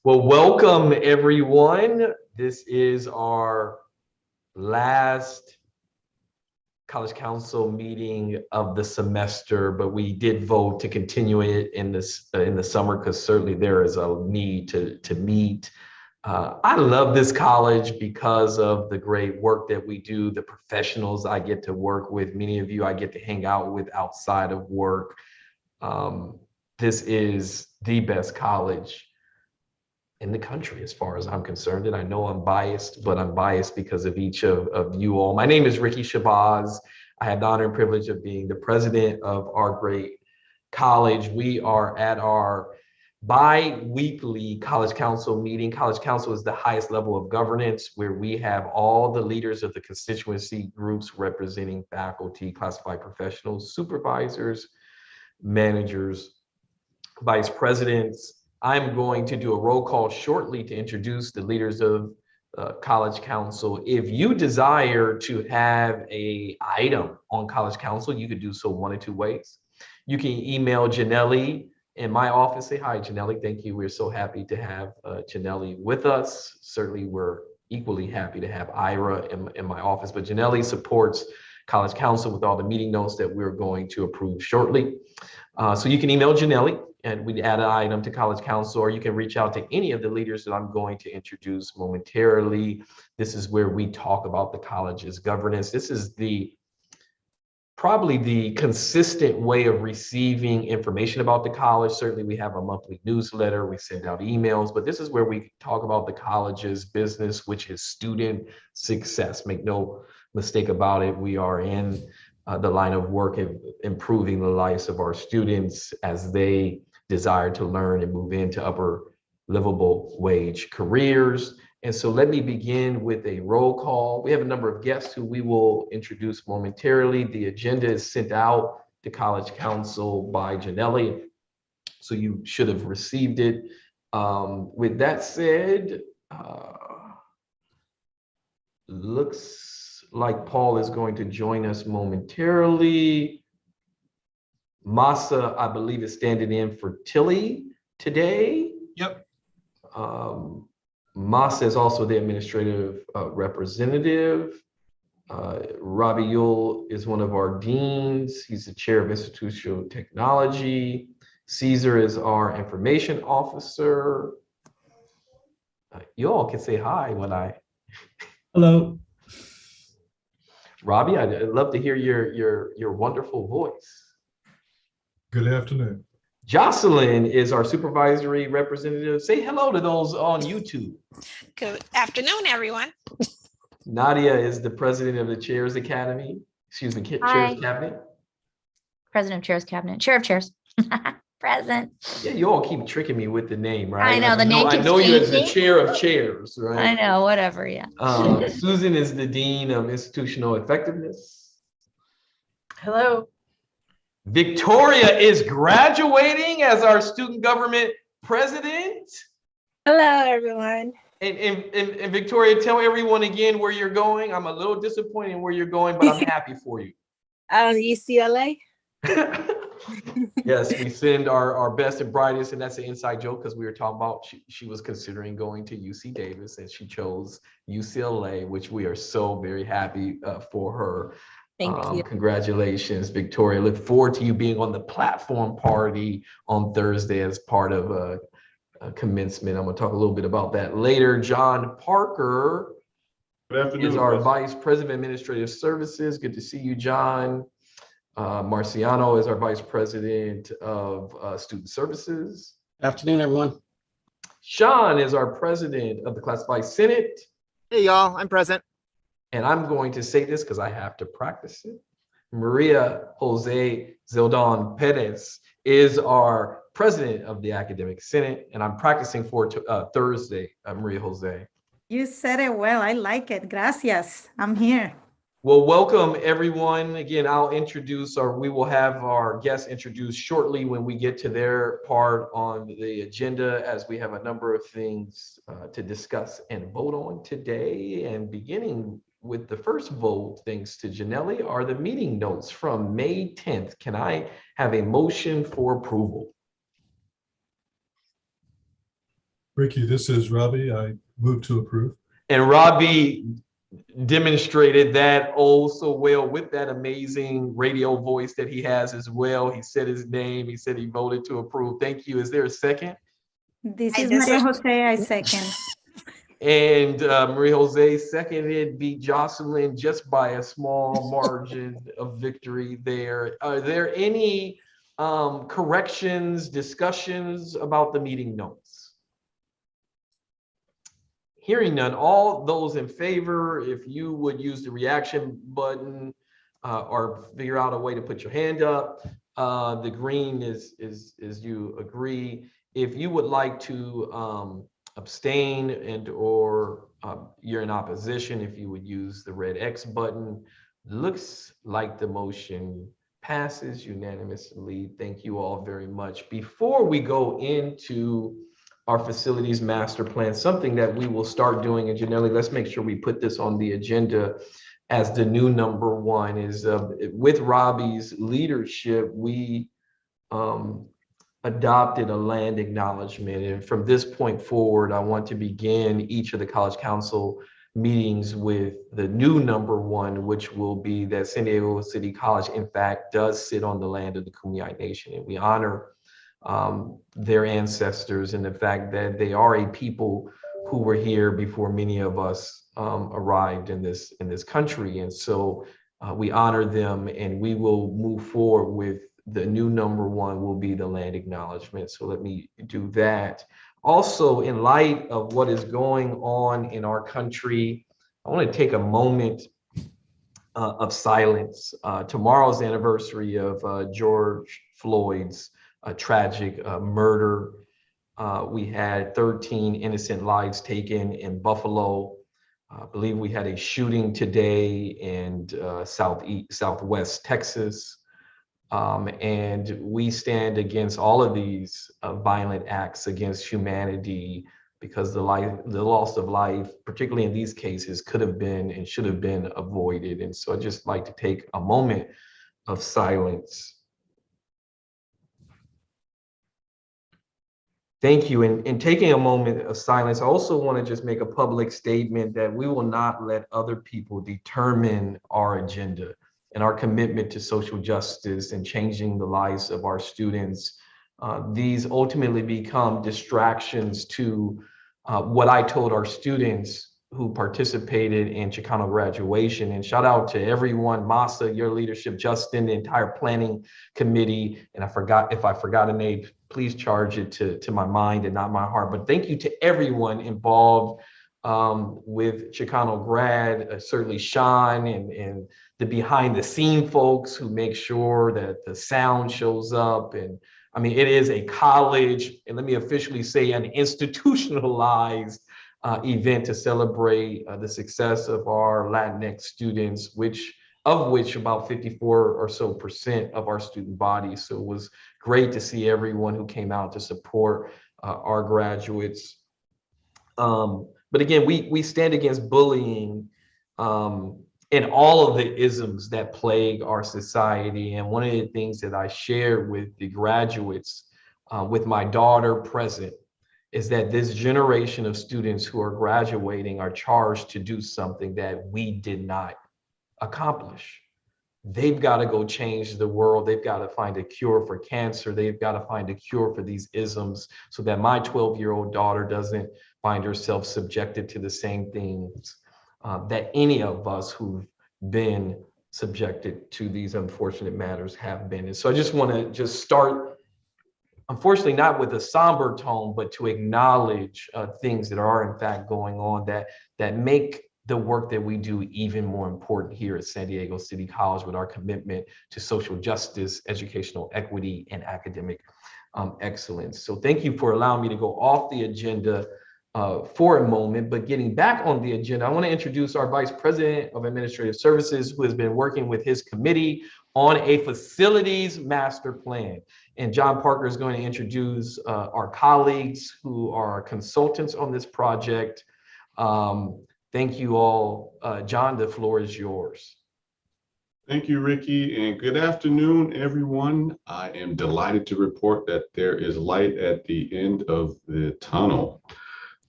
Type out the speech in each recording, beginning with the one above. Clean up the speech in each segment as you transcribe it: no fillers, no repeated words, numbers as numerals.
Well, welcome everyone. This is our last College Council meeting of the semester, but we did vote to continue it in the summer because certainly there is a need to meet. I love this college because of the great work that we do, the professionals I get to work with, many of you I get to hang out with outside of work. This is the best college in the country, as far as I'm concerned. And I know I'm biased, but I'm biased because of each of you all. My name is Ricky Shabazz. I have the honor and privilege of being the president of our great college. We are at our bi-weekly College Council meeting. College Council is the highest level of governance where we have all the leaders of the constituency groups representing faculty, classified professionals, supervisors, managers, vice presidents. I'm going to do a roll call shortly to introduce the leaders of College Council. If you desire to have an item on College Council, you could do so one of two ways. You can email Janelli in my office. Say hi, Janelli. Thank you. We're so happy to have Janelli with us. Certainly, we're equally happy to have Ira in my office, but Janelli supports College Council with all the meeting notes that we're going to approve shortly. So you can email Janelli and we'd add an item to College Council, or you can reach out to any of the leaders that I'm going to introduce momentarily. This is where we talk about the college's governance. This is probably the consistent way of receiving information about the college. Certainly we have a monthly newsletter, we send out emails, but this is where we talk about the college's business, which is student success. Make no mistake about it, we are in the line of work of improving the lives of our students as they desire to learn and move into upper livable wage careers. And so let me begin with a roll call. We have a number of guests who we will introduce momentarily. The agenda is sent out to College Council by Janelli, so you should have received it. With that said, looks like Paul is going to join us momentarily. Masa, I believe, is standing in for Tilly today. Yep. Masa is also the administrative representative. Robbie Yule is one of our deans. He's the chair of institutional technology. Caesar is our information officer. You all can say hi when I. Hello. Robbie, I'd love to hear your wonderful voice. Good afternoon. Jocelyn is our supervisory representative. Say hello to those on YouTube. Good afternoon, everyone. Nadia is the president of the Chairs Academy. Excuse me, Chairs Cabinet. President of Chairs Cabinet. Chair of Chairs. Present. Yeah, you all keep tricking me with the name, right? I know the name. I know you as the chair of chairs, right? I know, whatever, yeah. Susan is the dean of institutional effectiveness. Hello. Victoria is graduating as our student government president. Hello, everyone. And Victoria, tell everyone again where you're going. I'm a little disappointed in where you're going, but I'm happy for you. UCLA. Yes, we send our best and brightest, and that's an inside joke because we were talking about she was considering going to UC Davis and she chose UCLA, which we are so very happy for her. Thank you. Congratulations, Victoria. Look forward to you being on the platform party on Thursday as part of a commencement. I'm going to talk a little bit about that later. John Parker is our Vice President of Administrative Services. Good to see you, John. Marciano is our Vice President of Student Services. Afternoon, everyone. Sean is our President of the Classified Senate. Hey, y'all, I'm present. And I'm going to say this because I have to practice it. Maria Jose Zildon Perez is our President of the Academic Senate, and I'm practicing for Thursday, Maria Jose. You said it well. I like it. Gracias. I'm here. Well, welcome everyone. Again, we will have our guests introduced shortly when we get to their part on the agenda, as we have a number of things to discuss and vote on today. And beginning with the first vote, thanks to Janelli, are the meeting notes from May 10th. Can I have a motion for approval? Ricky, this is Robbie. I move to approve. And Robbie demonstrated that oh so well with that amazing radio voice that he has as well. He said his name. He said he voted to approve. Thank you. Is there a second? This I is just- Maria Jose, I second. And Maria Jose seconded, beat Jocelyn just by a small margin of victory there. Are there any corrections, discussions about the meeting notes? Hearing none, all those in favor, if you would use the reaction button or figure out a way to put your hand up. The green is you agree. If you would like to abstain and or you're in opposition, if you would use the red X button. Looks like the motion passes unanimously. Thank you all very much. Before we go into our facilities master plan, something that we will start doing, and Janelle, let's make sure we put this on the agenda as the new number one, is with Robbie's leadership, we adopted a land acknowledgement. And from this point forward, I want to begin each of the college council meetings with the new number one, which will be that San Diego City College, in fact, does sit on the land of the Kumeyaay Nation. And we honor their ancestors and the fact that they are a people who were here before many of us arrived in this country. And so we honor them, and we will move forward with the new number one will be the land acknowledgement. So let me do that. Also, in light of what is going on in our country, I want to take a moment of silence. Tomorrow's anniversary of George Floyd's tragic murder. We had 13 innocent lives taken in Buffalo. I believe we had a shooting today in Southwest Texas. And we stand against all of these violent acts against humanity, because the loss of life, particularly in these cases, could have been and should have been avoided. And so I'd just like to take a moment of silence. Thank you. And in taking a moment of silence, I also want to just make a public statement that we will not let other people determine our agenda and our commitment to social justice and changing the lives of our students. These ultimately become distractions to what I told our students who participated in Chicano graduation. And shout out to everyone, Masa, your leadership, Justin, the entire planning committee. And if I forgot a name, please charge it to my mind and not my heart. But thank you to everyone involved with Chicano grad, certainly Sean and the behind the scene folks who make sure that the sound shows up. And I mean, it is a college, and let me officially say an institutionalized event to celebrate the success of our Latinx students, of which about 54% or so of our student body. So it was great to see everyone who came out to support our graduates. But again, we stand against bullying and all of the isms that plague our society. And one of the things that I shared with the graduates, with my daughter present, is that this generation of students who are graduating are charged to do something that we did not accomplish. They've got to go change the world. They've got to find a cure for cancer. They've got to find a cure for these isms so that my 12-year-old daughter doesn't find herself subjected to the same things that any of us who've been subjected to these unfortunate matters have been. And so I just want to start, unfortunately, not with a somber tone, but to acknowledge things that are in fact going on that make the work that we do even more important here at San Diego City College with our commitment to social justice, educational equity, and academic excellence. So thank you for allowing me to go off the agenda for a moment, but getting back on the agenda, I want to introduce our Vice President of Administrative Services, who has been working with his committee on a facilities master plan. And John Parker is going to introduce our colleagues who are consultants on this project. Thank you all. John, the floor is yours. Thank you, Ricky, and good afternoon, everyone. I am delighted to report that there is light at the end of the tunnel.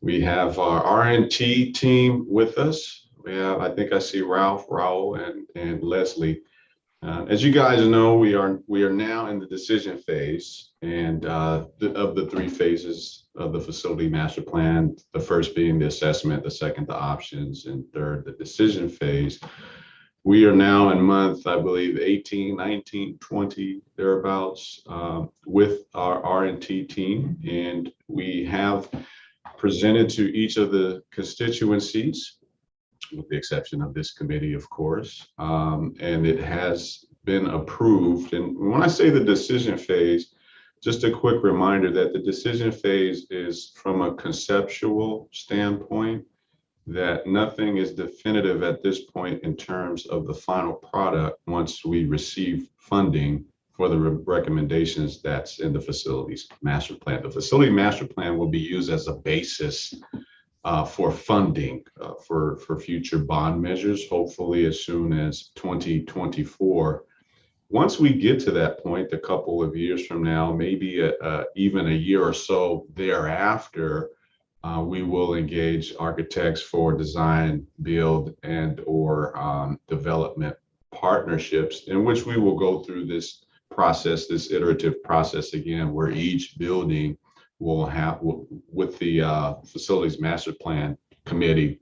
We have our R&T team with us. We have, I think I see Ralph, Raul, and Leslie. As you guys know, we are now in the decision phase, and of the three phases of the facility master plan, the first being the assessment, the second the options, and third the decision phase. We are now in month, I believe, 18, 19, 20, thereabouts, with our R&T team, and we have presented to each of the constituencies, with the exception of this committee, of course, and it has been approved. And when I say the decision phase, just a quick reminder that the decision phase is from a conceptual standpoint, that nothing is definitive at this point in terms of the final product once we receive funding for the recommendations that's in the facilities master plan. The facility master plan will be used as a basis for funding for future bond measures, hopefully as soon as 2024. Once we get to that point, a couple of years from now, maybe even a year or so thereafter, we will engage architects for design, build, and or development partnerships, in which we will go through this process, this iterative process again, where each building will have, with the facilities master plan committee,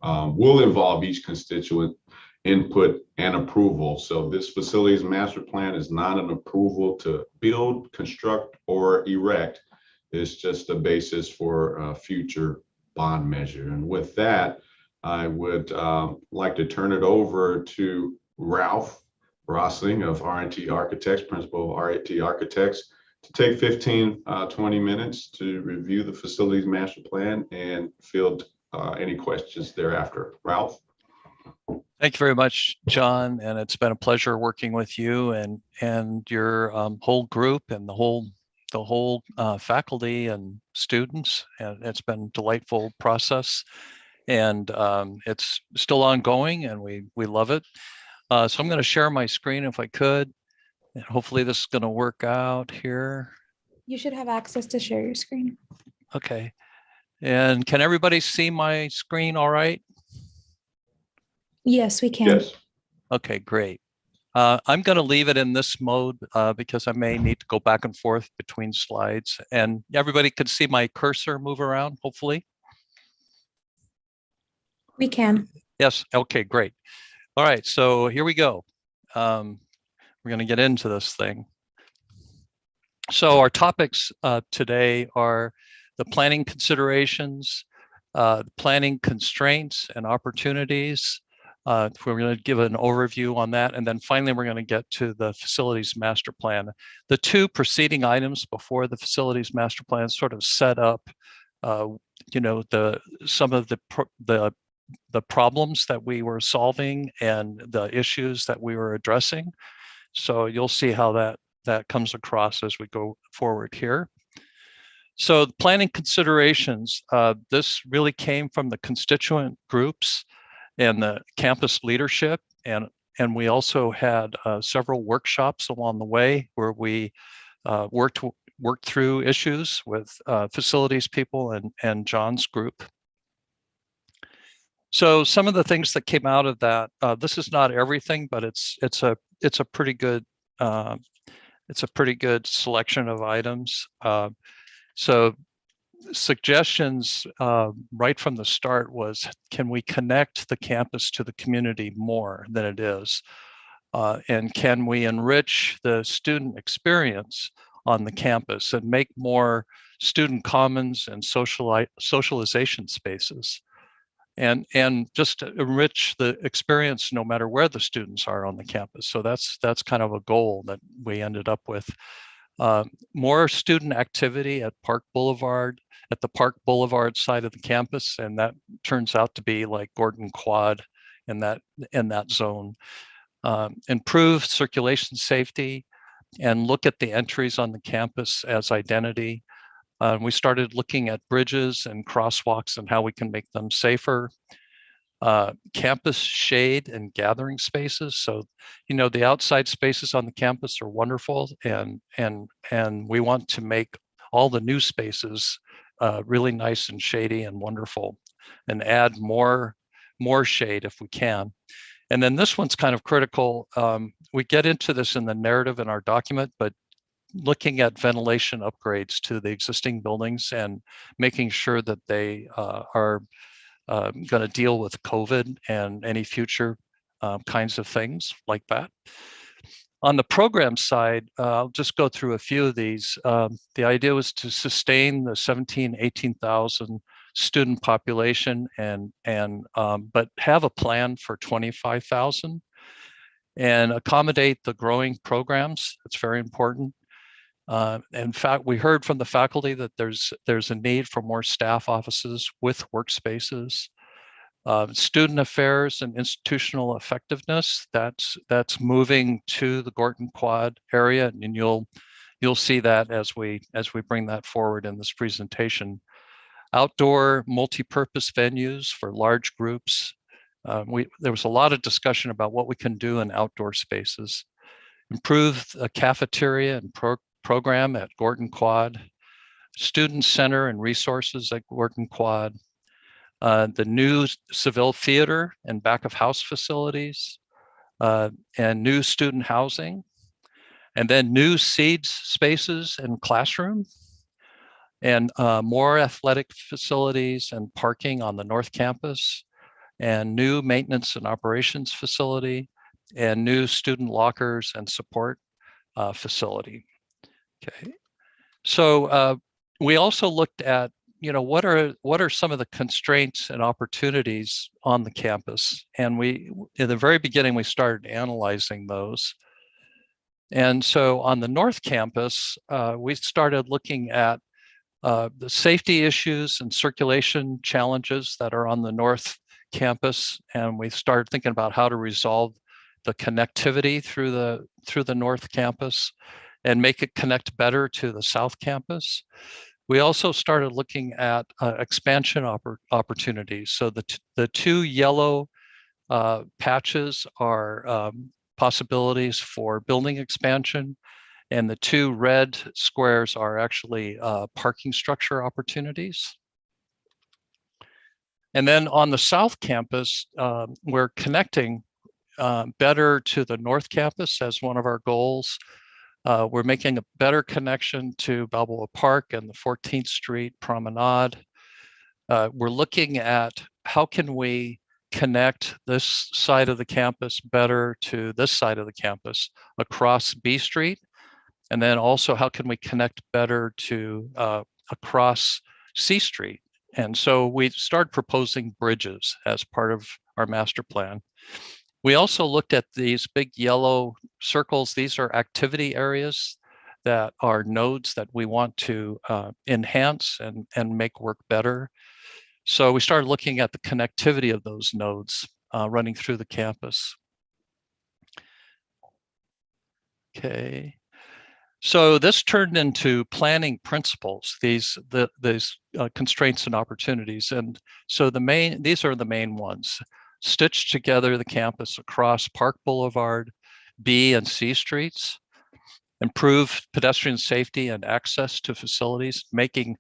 will involve each constituent input and approval. So this facilities master plan is not an approval to build, construct, or erect. It's just a basis for a future bond measure. And with that, I would like to turn it over to Ralph Rosling of R&T Architects, Principal of R&T Architects, to take 15, 20 minutes to review the facilities master plan and field any questions thereafter. Ralph? Thank you very much, John, and it's been a pleasure working with you and your whole group and the whole faculty and students, and it's been a delightful process, and it's still ongoing, and we love it. So I'm going to share my screen if I could, and hopefully this is going to work out here. You should have access to share your screen. Okay, and can everybody see my screen all right? Yes, we can. Yes. Okay, great. I'm going to leave it in this mode because I may need to go back and forth between slides, and everybody could see my cursor move around, hopefully. We can. Yes, okay, great. All right, so here we go. We're going to get into this thing. So our topics today are the planning considerations, planning constraints and opportunities. We're going to give an overview on that, and then finally we're going to get to the facilities master plan. The two preceding items before the facilities master plan sort of set up, some of the problems that we were solving and the issues that we were addressing. So you'll see how that comes across as we go forward here. So the planning considerations, this really came from the constituent groups and the campus leadership, and we also had several workshops along the way where we worked through issues with facilities people and John's group. So some of the things that came out of that, this is not everything, but it's a pretty good selection of items. So suggestions right from the start was, can we connect the campus to the community more than it is? And can we enrich the student experience on the campus and make more student commons and socialization spaces? And just enrich the experience no matter where the students are on the campus. So that's kind of a goal that we ended up with. More student activity at Park Boulevard, at the Park Boulevard side of the campus, and that turns out to be like Gordon Quad in that zone. Improve circulation safety and look at the entries on the campus as identity. We started looking at bridges and crosswalks and how we can make them safer. Campus shade and gathering spaces. So, the outside spaces on the campus are wonderful, and we want to make all the new spaces really nice and shady and wonderful, and add more shade if we can. And then this one's kind of critical. We get into this in the narrative in our document, but looking at ventilation upgrades to the existing buildings and making sure that they are going to deal with COVID and any future kinds of things like that. On the program side, I'll just go through a few of these. The idea was to sustain the 18,000 student population but have a plan for 25,000 and accommodate the growing programs. It's very important. In fact, we heard from the faculty that there's a need for more staff offices with workspaces. Student affairs and institutional effectiveness, that's moving to the Gorton Quad area, and you'll see that as we bring that forward in this presentation. Outdoor multi-purpose venues for large groups. There was a lot of discussion about what we can do in outdoor spaces. Improve a cafeteria and program at Gorton Quad. Student center and resources at Gorton Quad. The new Seville Theater and back of house facilities, and new student housing, and then new seeds spaces and classroom, and more athletic facilities and parking on the North Campus, and new maintenance and operations facility, and new student lockers and support facility. Okay, so we also looked at, what are some of the constraints and opportunities on the campus? And in the very beginning, we started analyzing those. And so on the North Campus, we started looking at the safety issues and circulation challenges that are on the North Campus. And we started thinking about how to resolve the connectivity through the North Campus and make it connect better to the South Campus. We also started looking at expansion opportunities. So the two yellow patches are possibilities for building expansion, and the two red squares are actually parking structure opportunities. And then on the South Campus, we're connecting better to the North Campus as one of our goals. We're making a better connection to Balboa Park and the 14th Street Promenade. We're looking at how can we connect this side of the campus better to this side of the campus across B Street. And then also how can we connect better to across C Street? And so we started proposing bridges as part of our master plan. We also looked at these big yellow circles. These are activity areas that are nodes that we want to enhance and make work better. So we started looking at the connectivity of those nodes running through the campus. Okay. So this turned into planning principles, these constraints and opportunities. And so these are the main ones. Stitch together the campus across Park Boulevard, B and C streets, improve pedestrian safety and access to facilities, making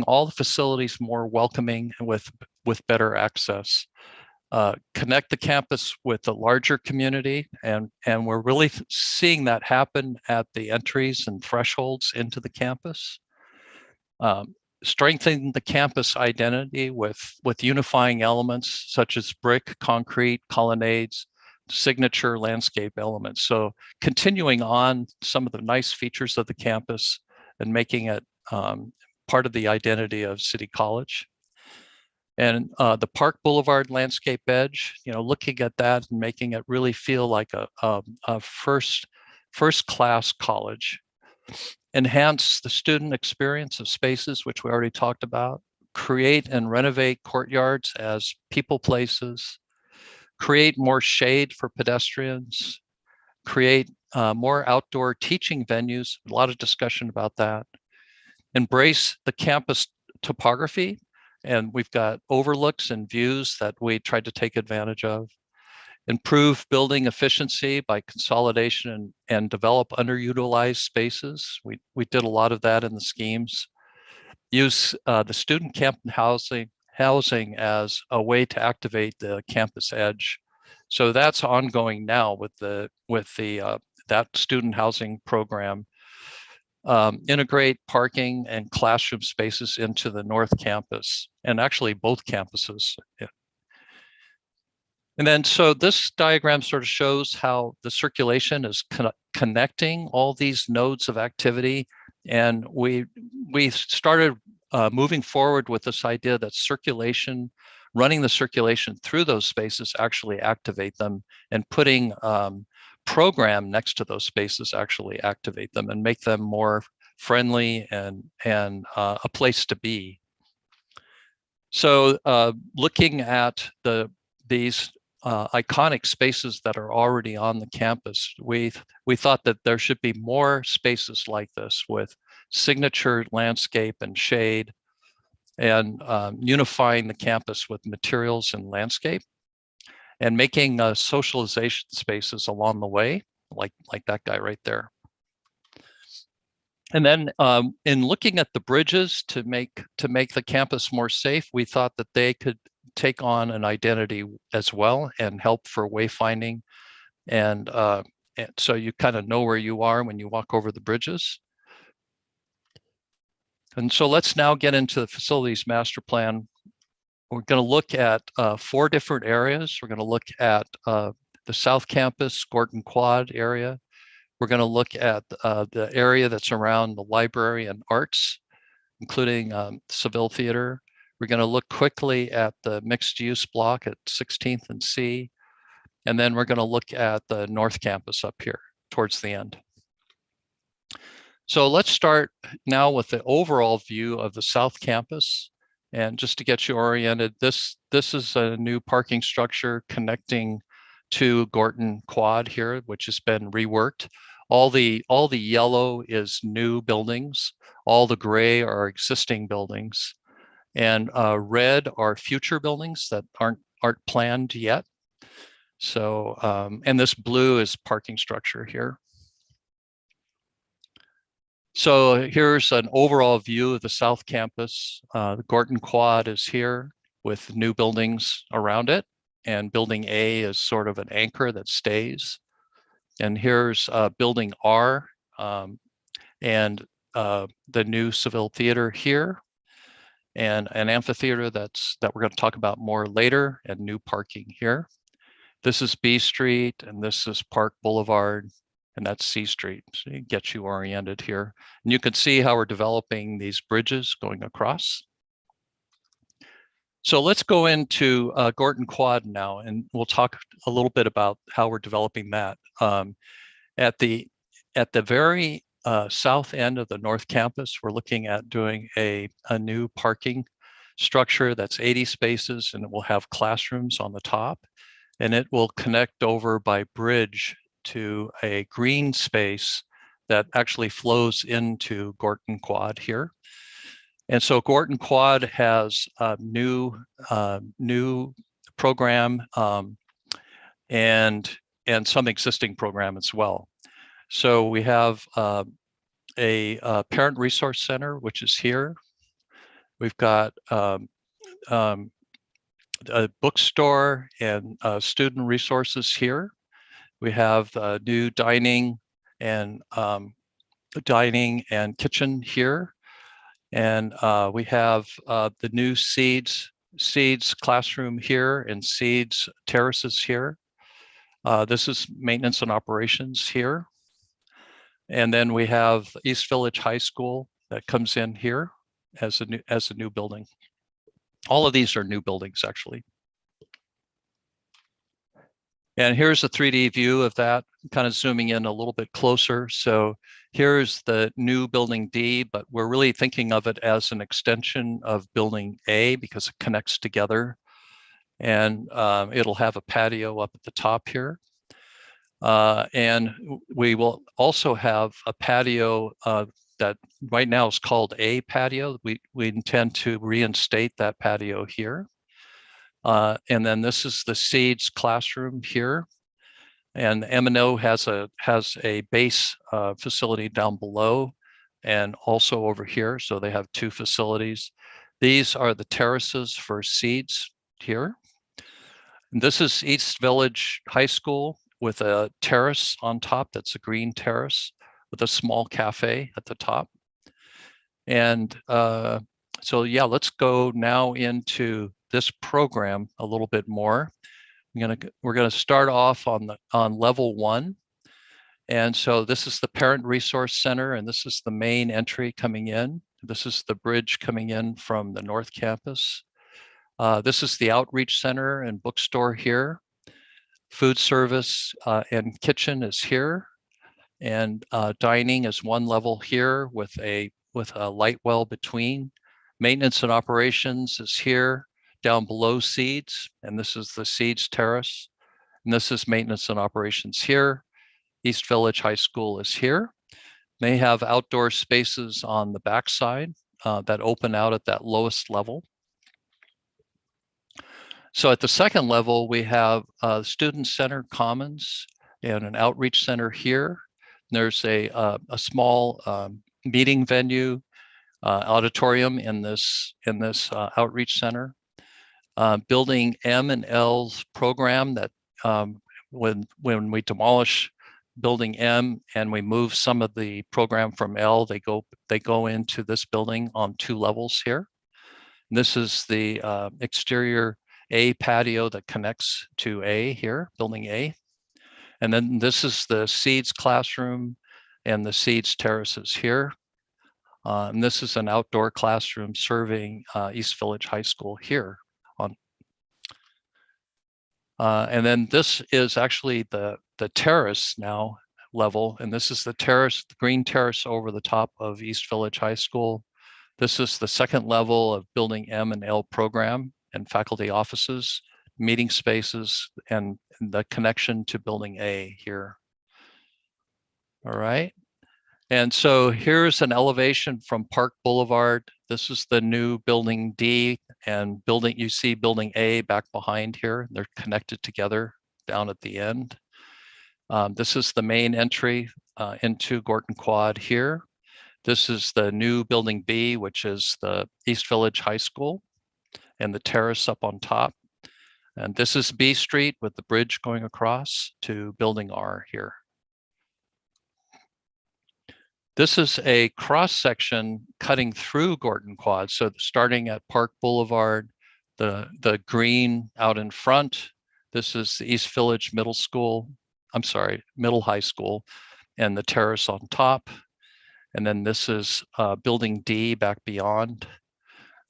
all the facilities more welcoming and with better access. Connect the campus with the larger community, and we're really seeing that happen at the entries and thresholds into the campus. Strengthen the campus identity with unifying elements such as brick, concrete, colonnades, signature landscape elements. So continuing on some of the nice features of the campus and making it part of the identity of City College. And the Park Boulevard landscape edge, looking at that and making it really feel like a first class college. Enhance the student experience of spaces, which we already talked about. Create and renovate courtyards as people places. Create more shade for pedestrians. Create more outdoor teaching venues. A lot of discussion about that. Embrace the campus topography. And we've got overlooks and views that we tried to take advantage of. Improve building efficiency by consolidation and develop underutilized spaces. We did a lot of that in the schemes. use the student campus housing as a way to activate the campus edge. So that's ongoing now with the that student housing program. Integrate parking and classroom spaces into the North Campus, and actually both campuses. Yeah. And then, so this diagram sort of shows how the circulation is connecting all these nodes of activity. And we started moving forward with this idea that circulation, running the circulation through those spaces actually activate them, and putting program next to those spaces actually activate them and make them more friendly and a place to be. So looking at these iconic spaces that are already on the campus, we thought that there should be more spaces like this with signature landscape and shade, and unifying the campus with materials and landscape, and making socialization spaces along the way, like that guy right there. And then in looking at the bridges to make the campus more safe, we thought that they could take on an identity as well and help for wayfinding. And so you kind of know where you are when you walk over the bridges. And so let's now get into the facilities master plan. We're going to look at 4 different areas. We're going to look at the South Campus, Gorton Quad area. We're going to look at the area that's around the library and arts, including Seville Theater. We're going to look quickly at the mixed use block at 16th and C. And then we're going to look at the North Campus up here towards the end. So let's start now with the overall view of the South Campus. And just to get you oriented, this is a new parking structure connecting to Gorton Quad here, which has been reworked. All the yellow is new buildings. All the gray are existing buildings. And red are future buildings that aren't planned yet. So, and this blue is parking structure here. So here's an overall view of the South Campus. The Gorton Quad is here with new buildings around it, and building A is sort of an anchor that stays. And here's building R and the new Seville Theater here, and an amphitheater that we're going to talk about more later, and new parking here. This is B Street, and this is Park Boulevard, and that's C Street. So it gets you oriented here. And you can see how we're developing these bridges going across. So let's go into Gorton Quad now, and we'll talk a little bit about how we're developing that. At the very south end of the North Campus, we're looking at doing a new parking structure that's 80 spaces, and it will have classrooms on the top, and it will connect over by bridge to a green space that actually flows into Gorton Quad here. And so Gorton Quad has a new program and some existing program as well. So we have a parent resource center, which is here. We've got a bookstore and student resources here. We have new dining and kitchen here. And we have the new Seeds classroom here and Seeds terraces here. This is maintenance and operations here. And then we have East Village High School that comes in here as a new building. All of these are new buildings, actually. And here's a 3D view of that, kind of zooming in a little bit closer. So here's the new building D, but we're really thinking of it as an extension of building A because it connects together. And it'll have a patio up at the top here. And we will also have a patio that right now is called A patio. We intend to reinstate that patio here. And then this is the Seeds classroom here. And M&O has a base facility down below. and also over here. So they have two facilities. These are the terraces for seeds here. And this is East Village High School with a terrace on top. That's a green terrace with a small cafe at the top. And so yeah, let's go now into this program a little bit more. We're gonna start off on level 1. And so this is the Parent Resource Center, and this is the main entry coming in. This is the bridge coming in from the North Campus. This is the Outreach Center and bookstore here. Food service and kitchen is here. And dining is one level here with a light well between. Maintenance and operations is here down below seeds, and this is the seeds terrace. And this is maintenance and operations here. East Village High School is here. They have outdoor spaces on the backside that open out at that lowest level. So at the second level, we have student center commons and an outreach center here. There's a small meeting venue, auditorium in this outreach center. Building M and L's program that when we demolish building M and we move some of the program from L, they go into this building on 2 levels here. And this is the exterior A patio that connects to A here, building A. And then this is the seeds classroom and the seeds terraces here. And this is an outdoor classroom serving East Village High School here. And then this is actually the terrace now level. And this is the terrace, the green terrace over the top of East Village High School. This is the second level of building M and L program and faculty offices, meeting spaces, and the connection to building A here. All right. And so here's an elevation from Park Boulevard. This is the new building D, and you see building A back behind here. They're connected together down at the end. This is the main entry into Gorton Quad here. This is the new building B, which is the East Village High School and the terrace up on top. And this is B Street with the bridge going across to building R here. This is a cross section cutting through Gorton Quad. So starting at Park Boulevard, the green out in front, this is the East Village Middle High School, and the terrace on top. And then this is building D back beyond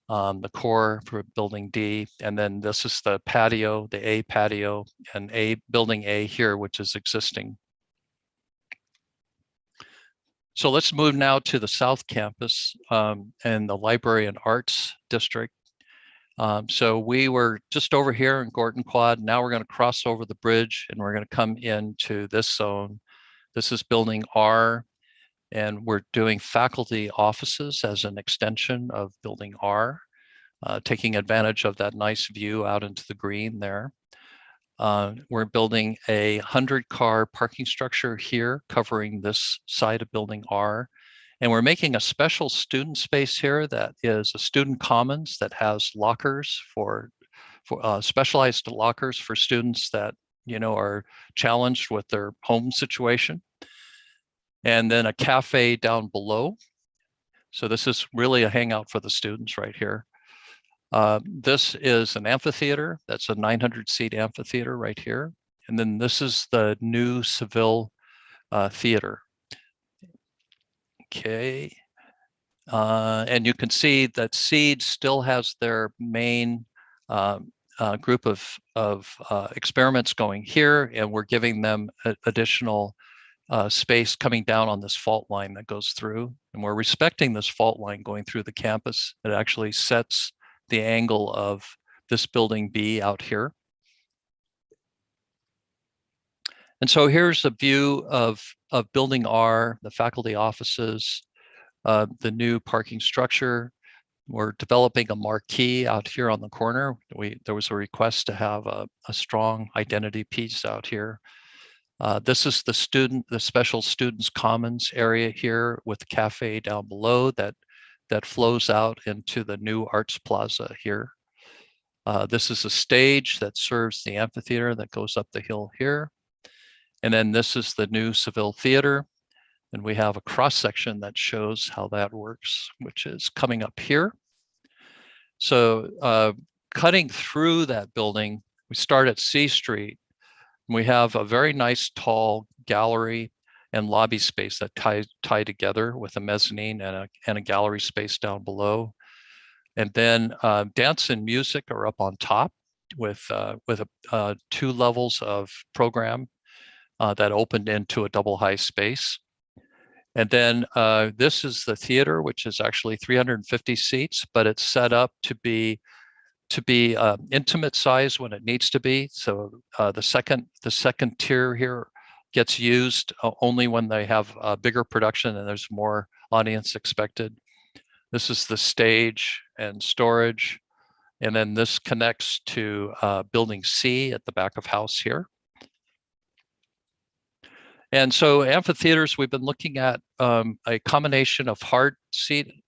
the core for building D. And then this is the patio, the A patio, and building A here, which is existing. So let's move now to the South Campus and the Library and Arts District. So we were just over here in Gorton Quad. Now we're going to cross over the bridge and we're going to come into this zone. This is building R, and we're doing faculty offices as an extension of building R, taking advantage of that nice view out into the green there. We're building a 100-car parking structure here covering this side of building R. And we're making a special student space here that is a student commons that has lockers for specialized lockers for students that, are challenged with their home situation. And then a cafe down below. So this is really a hangout for the students right here. This is an amphitheater. That's a 900-seat amphitheater right here. And then this is the new Seville Theater. Okay. And you can see that Seed still has their main group of experiments going here, and we're giving them additional space coming down on this fault line that goes through. And we're respecting this fault line going through the campus. It actually sets the angle of this building B out here. And so here's a view of building R, the faculty offices, the new parking structure. We're developing a marquee out here on the corner. There was a request to have a strong identity piece out here. This is the special students commons area here with the cafe down below that flows out into the new Arts Plaza here. This is a stage that serves the amphitheater that goes up the hill here. And then this is the new Seville Theater. And we have a cross section that shows how that works, which is coming up here. So cutting through that building, we start at C Street. We have a very nice tall gallery and lobby space that tie together with a mezzanine and a gallery space down below. And then dance and music are up on top with 2 levels of program that opened into a double high space. And then this is the theater, which is actually 350 seats, but it's set up to be intimate size when it needs to be. So the second tier here gets used only when they have a bigger production and there's more audience expected. This is the stage and storage. And then this connects to building C at the back of house here. And so amphitheaters, we've been looking at a combination of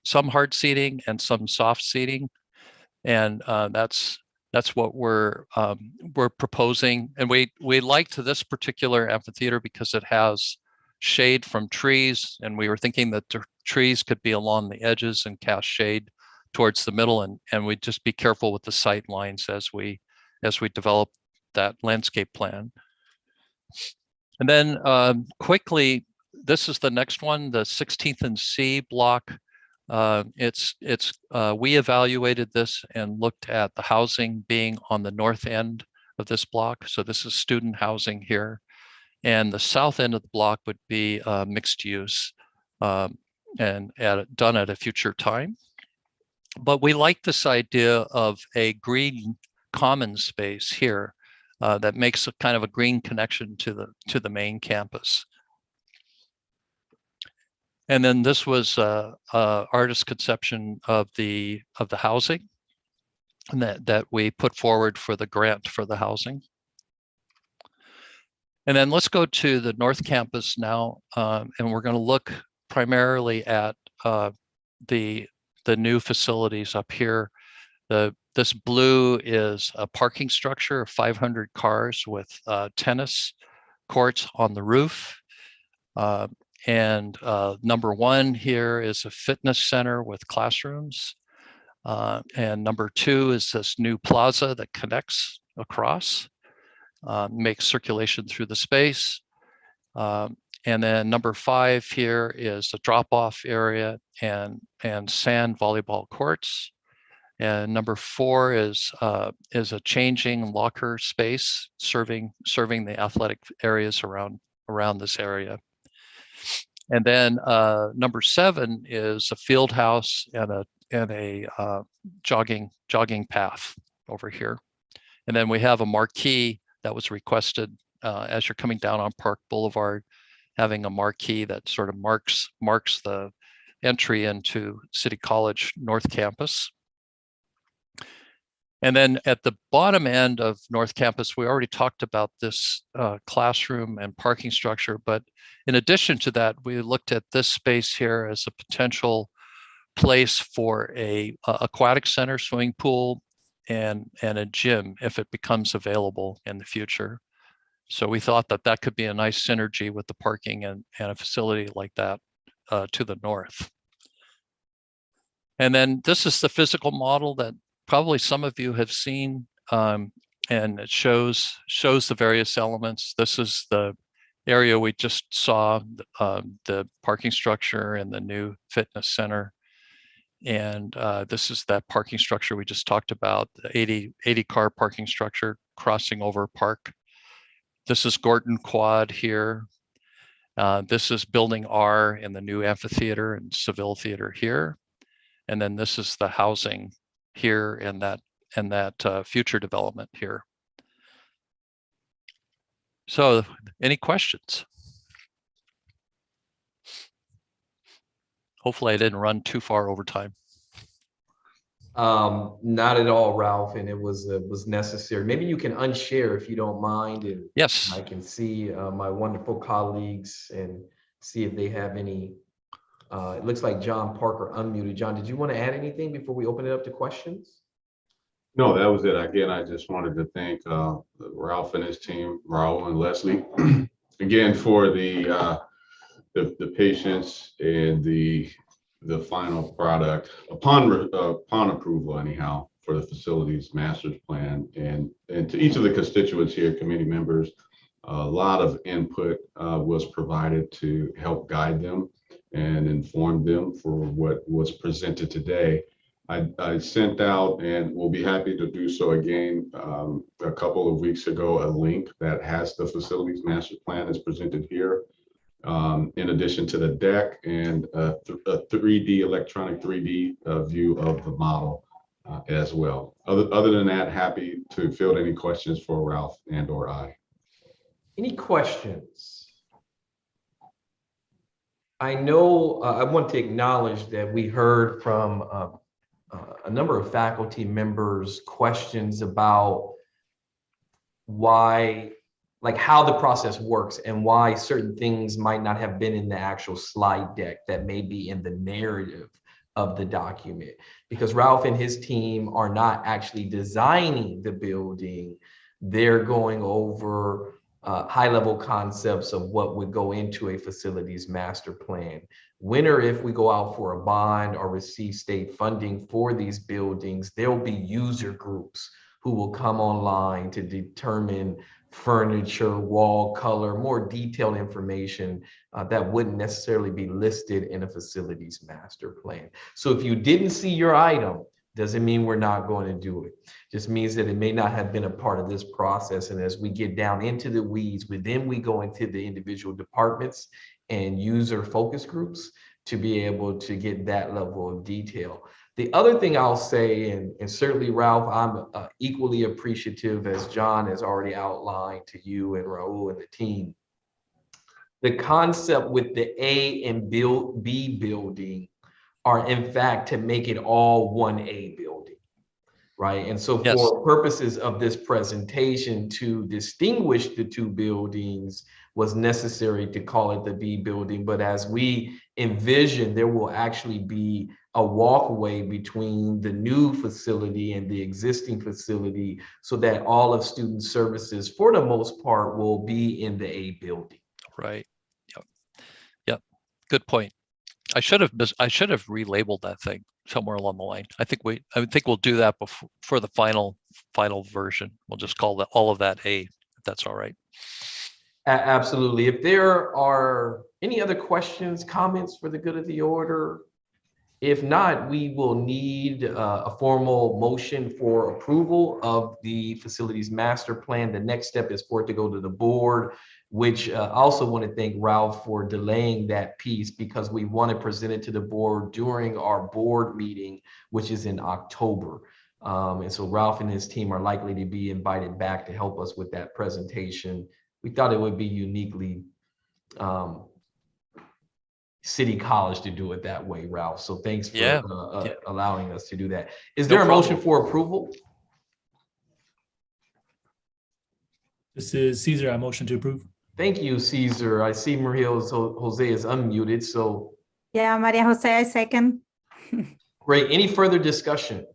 some hard seating and some soft seating. And that's what we're proposing. And we liked this particular amphitheater because it has shade from trees, and we were thinking that the trees could be along the edges and cast shade towards the middle, and we'd just be careful with the sight lines as we develop that landscape plan. And then quickly, this is the next one, the 16th and C block. We evaluated this and looked at the housing being on the north end of this block. So this is student housing here. And the south end of the block would be mixed use and done at a future time. But we like this idea of a green common space here that makes a kind of a green connection to the main campus. And then this was artist conception of the housing and that we put forward for the grant for the housing. And then let's go to the North Campus now, and we're going to look primarily at the new facilities up here. This blue is a parking structure of 500 cars with tennis courts on the roof. And number 1 here is a fitness center with classrooms. And number 2 is this new plaza that connects across, makes circulation through the space. And then number 5 here is a drop-off area and sand volleyball courts. And number 4 is a changing locker space serving the athletic areas around this area. And then number 7 is a field house and a jogging path over here. And then we have a marquee that was requested as you're coming down on Park Boulevard, having a marquee that sort of marks the entry into City College North Campus. And then at the bottom end of North Campus, we already talked about this classroom and parking structure, but in addition to that, we looked at this space here as a potential place for a aquatic center, swimming pool, and a gym if it becomes available in the future. So we thought that could be a nice synergy with the parking and a facility like that to the north. And then this is the physical model that probably some of you have seen, and it shows the various elements. This is the area we just saw, the parking structure and the new fitness center. And this is that parking structure we just talked about, the 80 car parking structure crossing over Park. This is Gorton Quad here. This is Building R in the new amphitheater and Seville Theater here. And then this is the housing here and that future development here. So any questions? Hopefully I didn't run too far over time. Not at all, Ralph, and it was necessary. Maybe you can unshare if you don't mind, and Yes. I can see my wonderful colleagues and see if they have any. It looks like John Parker unmuted. John, did you want to add anything before we open it up to questions? No, that was it. Again, I just wanted to thank Ralph and his team, Raul and Leslie, again for the patience and the final product upon approval, anyhow, for the facilities master's plan, and to each of the constituents here, committee members, a lot of input was provided to help guide them and inform them for what was presented today. I sent out, and will be happy to do so again, a couple of weeks ago, a link that has the facilities master plan as presented here, in addition to the deck and a 3D electronic 3D view of the model as well. Other than that, happy to field any questions for Ralph and or I. Any questions? I know I want to acknowledge that we heard from a number of faculty members questions about why, like how the process works and why certain things might not have been in the actual slide deck that may be in the narrative of the document, because Ralph and his team are not actually designing the building. They're going over high-level concepts of what would go into a facilities master plan. When or if we go out for a bond or receive state funding for these buildings, there will be user groups who will come online to determine furniture, wall color, more detailed information that wouldn't necessarily be listed in a facilities master plan. So if you didn't see your item, doesn't mean we're not going to do it. Just means that it may not have been a part of this process. And as we get down into the weeds, then we go into the individual departments and user focus groups to be able to get that level of detail. The other thing I'll say, and certainly Ralph, I'm equally appreciative, as John has already outlined to you and Raul and the team, the concept with the A and B building are in fact to make it all one A building, right? And so for purposes of this presentation, to distinguish the two buildings was necessary to call it the B building. But as we envision, there will actually be a walkway between the new facility and the existing facility, so that all of student services, for the most part, will be in the A building. Right. Yep. Yep. Good point. I should have relabeled that thing somewhere along the line. I think we'll do that before for the final version. We'll just call that all of that A, if that's all right. Absolutely. If there are any other questions, comments for the good of the order, if not, we will need a formal motion for approval of the facilities master plan. The next step is for it to go to the board, which I also want to thank Ralph for delaying that piece, because we want to present it to the board during our board meeting, which is in October. And so Ralph and his team are likely to be invited back to help us with that presentation. We thought it would be uniquely City College to do it that way, Ralph. So thanks for allowing us to do that. Is there a motion for approval? This is Caesar. I motion to approve. Thank you, Caesar. I see Maria Jose is unmuted. So Yeah, Maria Jose, I second. great. Any further discussion?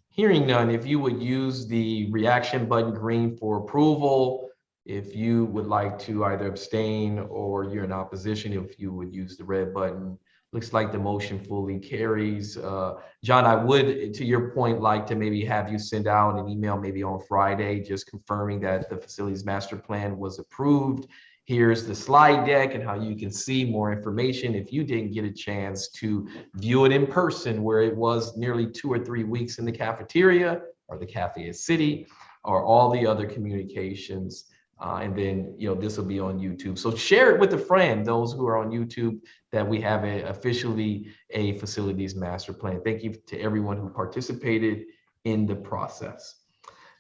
Hearing none, if you would use the reaction button green for approval. If you would like to either abstain or you're in opposition, if you would use the red button. Looks like the motion fully carries. John, I would, to your point, like to maybe have you send out an email maybe on Friday, just confirming that the facilities master plan was approved. Here's the slide deck and how you can see more information if you didn't get a chance to view it in person, where it was nearly 2 or 3 weeks in the cafeteria or the cafe at City or all the other communications. And then, this will be on YouTube. So share it with a friend, those who are on YouTube, that we have officially a facilities master plan. Thank you to everyone who participated in the process.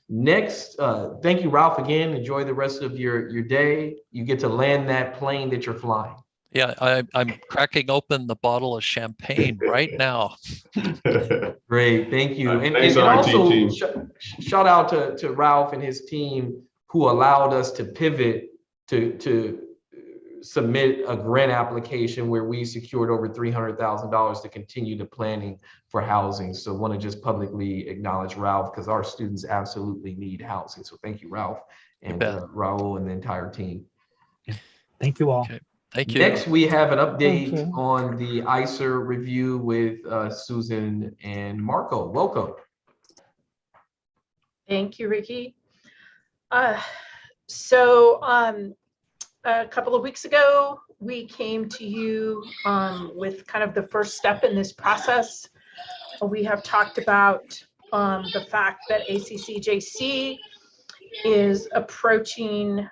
Next, thank you, Ralph, again. Enjoy the rest of your day. You get to land that plane that you're flying. Yeah, I'm cracking open the bottle of champagne right now. Great, thank you. And, Thanks, and RT also team. shout out to Ralph and his team who allowed us to pivot to submit a grant application where we secured over $300,000 to continue the planning for housing. So want to just publicly acknowledge Ralph because our students absolutely need housing. So thank you, Ralph, and Raul and the entire team. Thank you all. Okay. Thank you. Next, we have an Thank update you. on the ICER review with Susan and Marco. Welcome. Thank you, Ricky. So a couple of weeks ago, we came to you with kind of the first step in this process. We have talked about the fact that ACCJC is approaching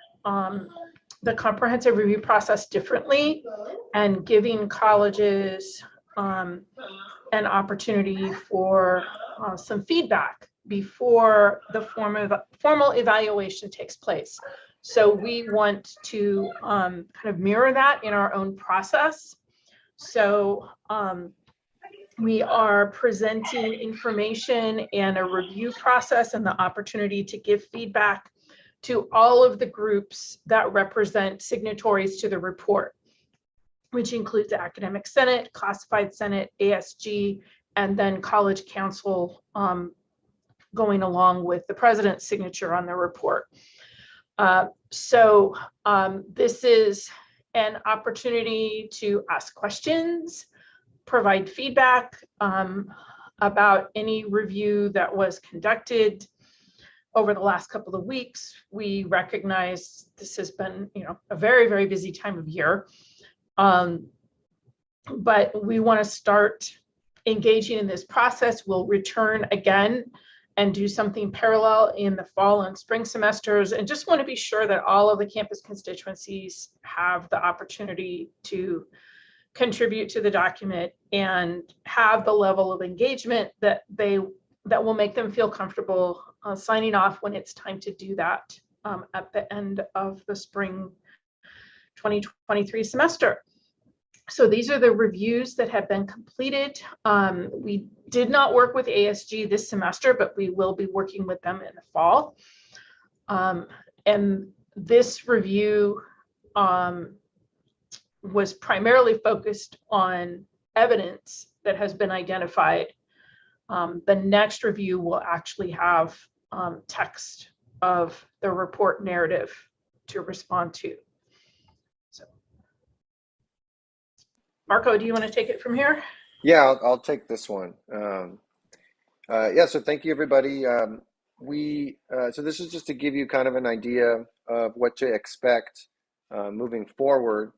the comprehensive review process differently and giving colleges an opportunity for some feedback before the formal evaluation takes place. So we want to kind of mirror that in our own process. So we are presenting information and a review process and the opportunity to give feedback to all of the groups that represent signatories to the report, which includes the Academic Senate, Classified Senate, ASG, and then College Council going along with the president's signature on the report. So this is an opportunity to ask questions, provide feedback about any review that was conducted over the last couple of weeks. We recognize this has been, a very, very busy time of year. But we want to start engaging in this process. We'll return again and do something parallel in the fall and spring semesters, and just want to be sure that all of the campus constituencies have the opportunity to contribute to the document and have the level of engagement that will make them feel comfortable signing off when it's time to do that at the end of the spring 2023 semester. So these are the reviews that have been completed. We did not work with ASG this semester, but we will be working with them in the fall. And this review was primarily focused on evidence that has been identified. The next review will actually have text of the report narrative to respond to. Marco, do you want to take it from here? Yeah, I'll take this one. Yeah, so thank you, everybody. So this is just to give you kind of an idea of what to expect moving forward.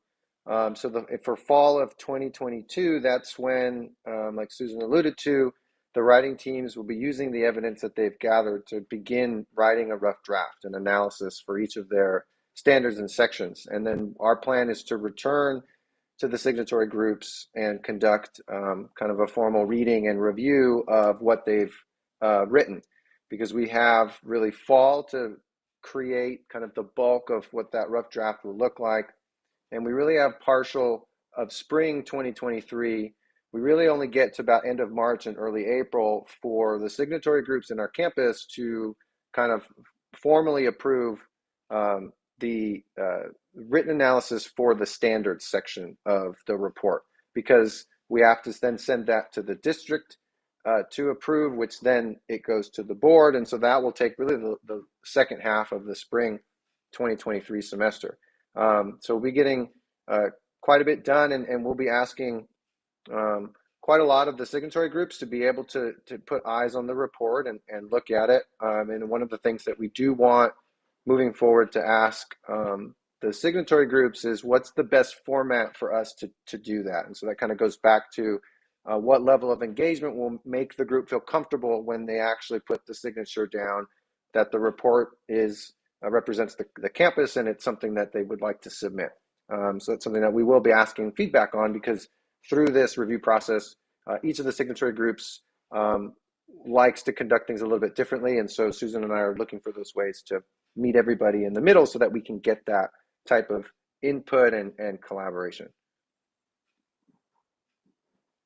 So for fall of 2022, that's when, like Susan alluded to, the writing teams will be using the evidence that they've gathered to begin writing a rough draft and analysis for each of their standards and sections. And then our plan is to return to the signatory groups and conduct kind of a formal reading and review of what they've written, because we have really fall to create kind of the bulk of what that rough draft will look like. And we really have partial of spring 2023. We really only get to about end of March and early April for the signatory groups in our campus to kind of formally approve the written analysis for the standards section of the report, because we have to then send that to the district to approve, which then it goes to the board. And so that will take really the second half of the spring 2023 semester. So we'll be getting quite a bit done, and we'll be asking quite a lot of the signatory groups to be able to put eyes on the report and look at it. And one of the things that we do want moving forward to ask the signatory groups is, what's the best format for us to do that? And so that kind of goes back to what level of engagement will make the group feel comfortable when they actually put the signature down, that the report is represents the campus and it's something that they would like to submit. So it's something that we will be asking feedback on, because through this review process, each of the signatory groups likes to conduct things a little bit differently. And so Susan and I are looking for those ways to meet everybody in the middle so that we can get that type of input and collaboration.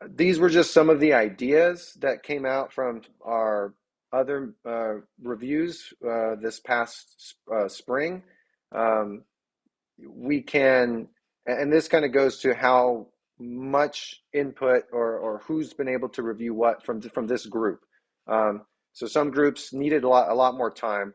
these were just some of the ideas that came out from our other reviews this past spring. We can, and this kind of goes to how much input or who's been able to review what from this group. So some groups needed a lot more time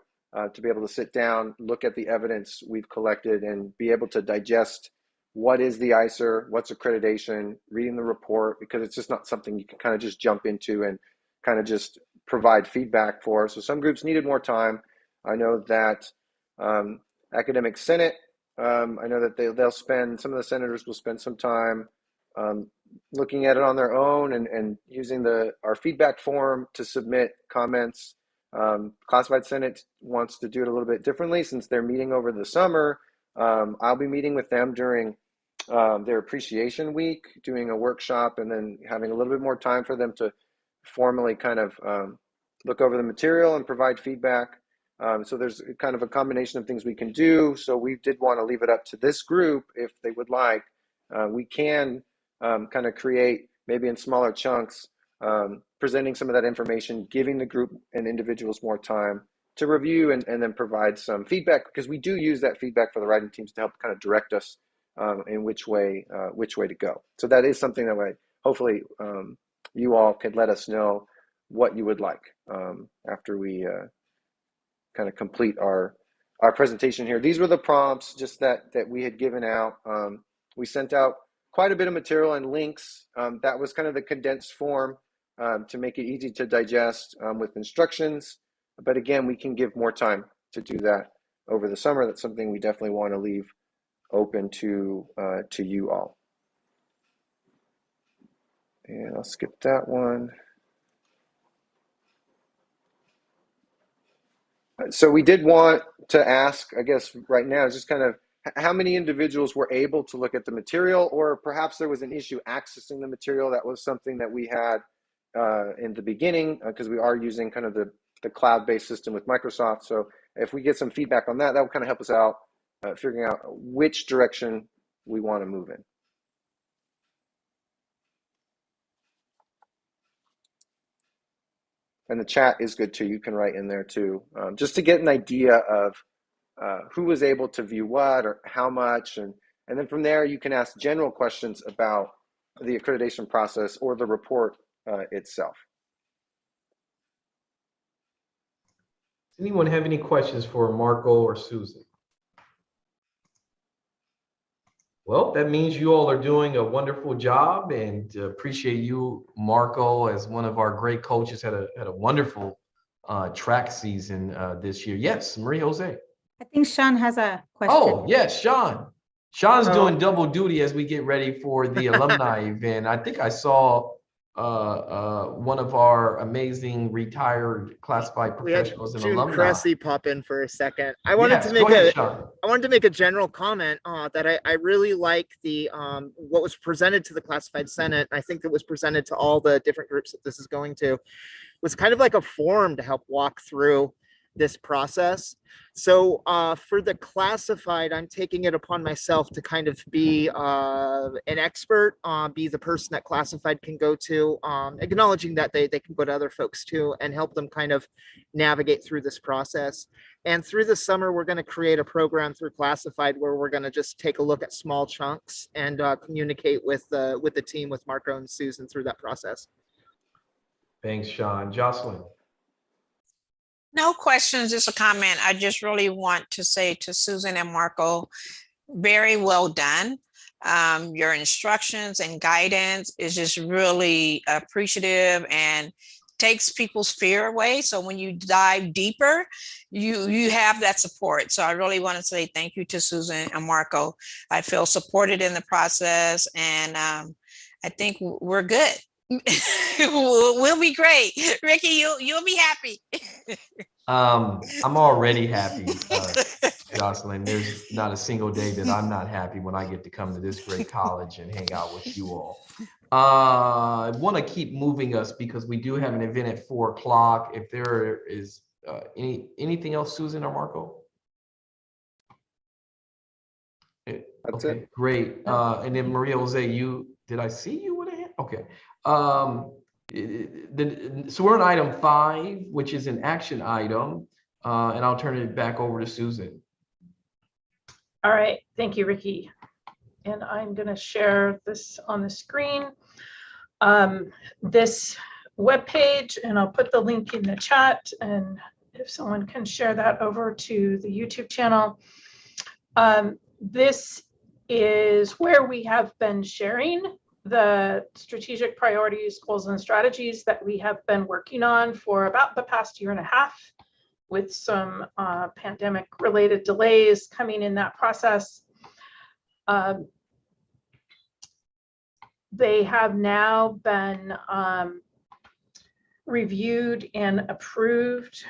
to be able to sit down, look at the evidence we've collected, and be able to digest what is the ICER, what's accreditation, reading the report, because it's just not something you can kind of just jump into and kind of just provide feedback for. So some groups needed more time. I know that Academic Senate, I know that they'll spend, some of the senators will spend some time looking at it on their own and using our feedback form to submit comments. Classified Senate wants to do it a little bit differently since they're meeting over the summer. I'll be meeting with them during their appreciation week, doing a workshop, and then having a little bit more time for them to formally kind of look over the material and provide feedback. So there's kind of a combination of things we can do. So we did want to leave it up to this group if they would like. We can kind of create, maybe in smaller chunks, presenting some of that information, giving the group and individuals more time to review and then provide some feedback, because we do use that feedback for the writing teams to help kind of direct us in which way to go. So that is something that hopefully you all could let us know what you would like after we kind of complete our presentation here. These were the prompts just that we had given out. We sent out quite a bit of material and links. That was kind of the condensed form to make it easy to digest with instructions. But again, we can give more time to do that over the summer. That's something we definitely want to leave open to you all. And I'll skip that one. So we did want to ask, I guess right now, just kind of how many individuals were able to look at the material, or perhaps there was an issue accessing the material. That was something that we had in the beginning, because we are using kind of the cloud-based system with Microsoft. So if we get some feedback on that, that will kind of help us out figuring out which direction we want to move in. And the chat is good too. You can write in there too, just to get an idea of who was able to view what or how much. And then from there, you can ask general questions about the accreditation process or the report itself. Does anyone have any questions for Marco or Susan? Well, that means you all are doing a wonderful job, and appreciate you, Marco, as one of our great coaches. Had a wonderful track season this year. Yes, Marie Jose. I think Sean has a question. Oh, yes, Sean. Sean's doing double duty as we get ready for the alumni event. I think I saw one of our amazing retired classified professionals and June alumni. Cressy pop in for a second. I wanted to make a general comment that I really like the what was presented to the classified Senate. I think that was presented to all the different groups that this is going to, was kind of like a forum to help walk through this process. So for the classified, I'm taking it upon myself to kind of be an expert, be the person that classified can go to, acknowledging that they can go to other folks too and help them kind of navigate through this process. And through the summer, we're going to create a program through classified where we're going to just take a look at small chunks and communicate with the team, with Marco and Susan through that process. Thanks, Sean. Jocelyn. No questions, just a comment. I just really want to say to Susan and Marco, very well done. Your instructions and guidance is just really appreciative and takes people's fear away. So when you dive deeper, you have that support. So I really want to say thank you to Susan and Marco. I feel supported in the process, and I think we're good. We'll be great. Ricky, you'll be happy. I'm already happy, Jocelyn. There's not a single day that I'm not happy when I get to come to this great college and hang out with you all. I want to keep moving us because we do have an event at 4 o'clock. If there is anything else, Susan or Marco? That's okay, it. Great. And then Maria Jose, did I see you with a hand? Okay. So we're on item 5, which is an action item, and I'll turn it back over to Susan. All right, thank you, Ricky. And I'm going to share this on the screen. This webpage, and I'll put the link in the chat, and if someone can share that over to the YouTube channel. This is where we have been sharing the strategic priorities, goals, and strategies that we have been working on for about the past year and a half, with some pandemic-related delays coming in that process. They have now been reviewed and approved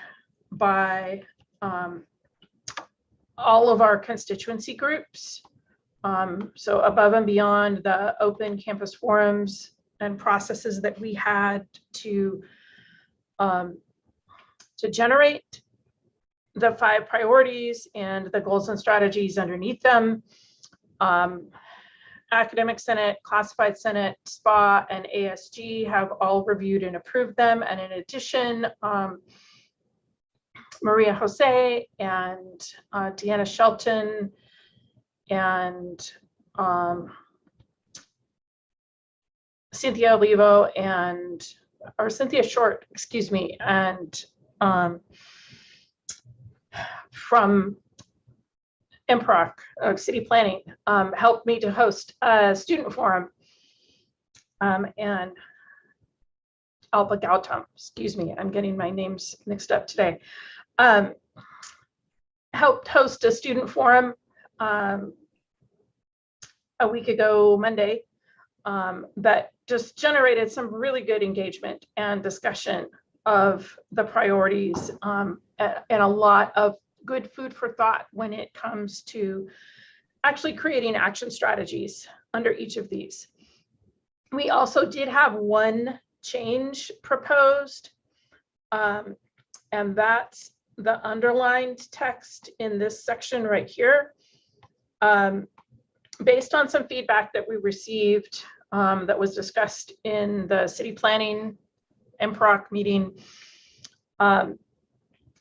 by all of our constituency groups. So above and beyond the open campus forums and processes that we had to generate the 5 priorities and the goals and strategies underneath them. Academic Senate, Classified Senate, SPA, and ASG have all reviewed and approved them. And in addition, Maria Jose and Deanna Shelton and Cynthia Olivo and, or Cynthia Short, excuse me, and from MPROC, City Planning, helped me to host a student forum, and Alba Gautam, excuse me, I'm getting my names mixed up today, helped host a student forum a week ago Monday, that just generated some really good engagement and discussion of the priorities, and a lot of good food for thought when it comes to actually creating action strategies under each of these. We also did have one change proposed, and that's the underlined text in this section right here. Based on some feedback that we received that was discussed in the city planning MPROC meeting,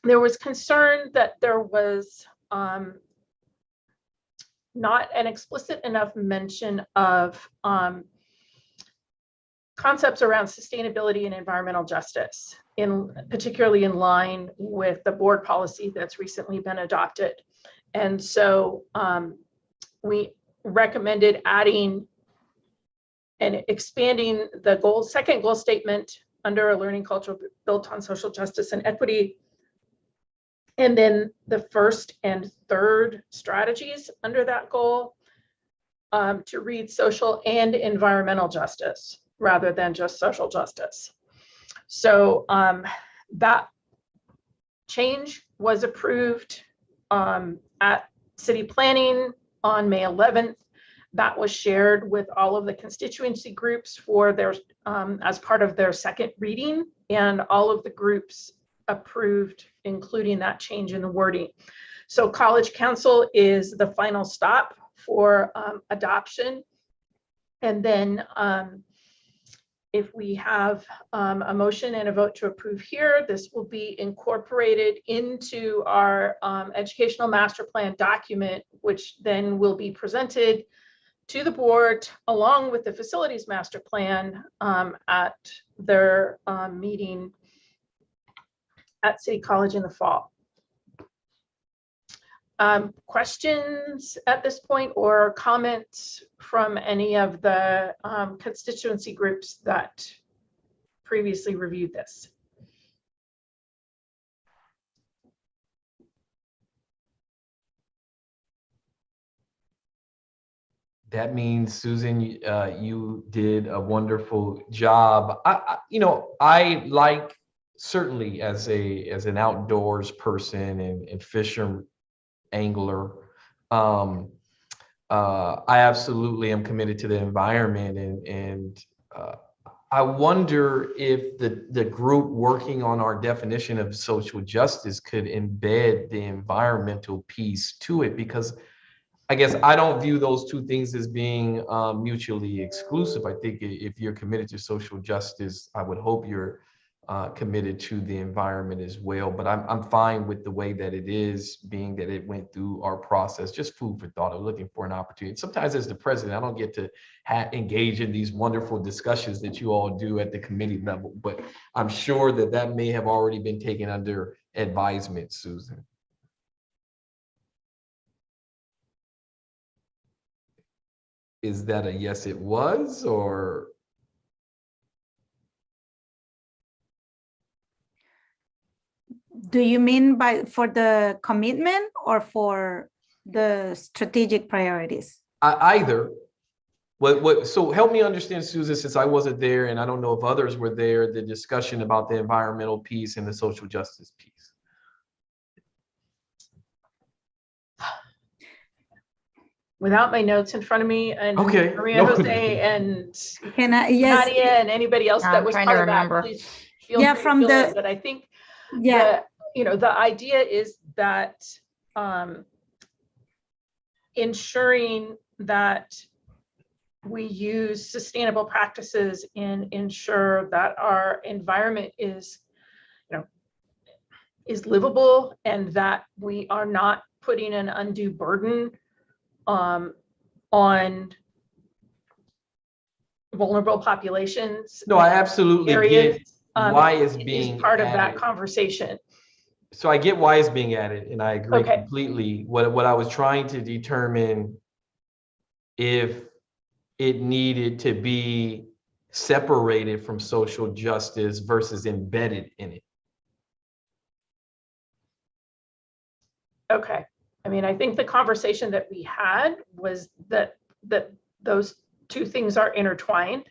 there was concern that there was not an explicit enough mention of concepts around sustainability and environmental justice, particularly in line with the board policy that's recently been adopted. And so we recommended adding and expanding the second goal statement under a learning culture built on social justice and equity, and then the first and third strategies under that goal to read social and environmental justice rather than just social justice. So that change was approved at city planning on May 11th. That was shared with all of the constituency groups for their as part of their second reading, and all of the groups approved, including that change in the wording. So College Council is the final stop for adoption. And then if we have a motion and a vote to approve here, this will be incorporated into our educational master plan document, which then will be presented to the board along with the facilities master plan at their meeting at City College in the fall. Questions at this point, or comments from any of the constituency groups that previously reviewed this? That means, Susan, you did a wonderful job. I like, certainly as an outdoors person and fisher angler, I absolutely am committed to the environment, and I wonder if the group working on our definition of social justice could embed the environmental piece to it, because I guess I don't view those two things as being mutually exclusive. I think if you're committed to social justice, I would hope you're committed to the environment as well. But I'm fine with the way that it is, being that it went through our process. Just food for thought. I'm looking for an opportunity. Sometimes as the president, I don't get to engage in these wonderful discussions that you all do at the committee level, but I'm sure that that may have already been taken under advisement, Susan. Is that a yes, it was, or? Do you mean for the commitment or for the strategic priorities? Either. So help me understand, Susan, since I wasn't there and I don't know if others were there, the discussion about the environmental piece and the social justice piece. Without my notes in front of me, and Okay. Maria Jose and Yes. Nadia and anybody else that was trying part to of that, remember. please feel Yeah, free to from fill in. the- But I think Yeah. the idea is that ensuring that we use sustainable practices and ensure that our environment is livable, and that we are not putting an undue burden on vulnerable populations. No, I absolutely areas, get why it's is being part of that added. conversation. So I get why it's being added, and I agree Okay. completely. What I was trying to determine if it needed to be separated from social justice versus embedded in it. Okay. I mean, I think the conversation that we had was that those two things are intertwined,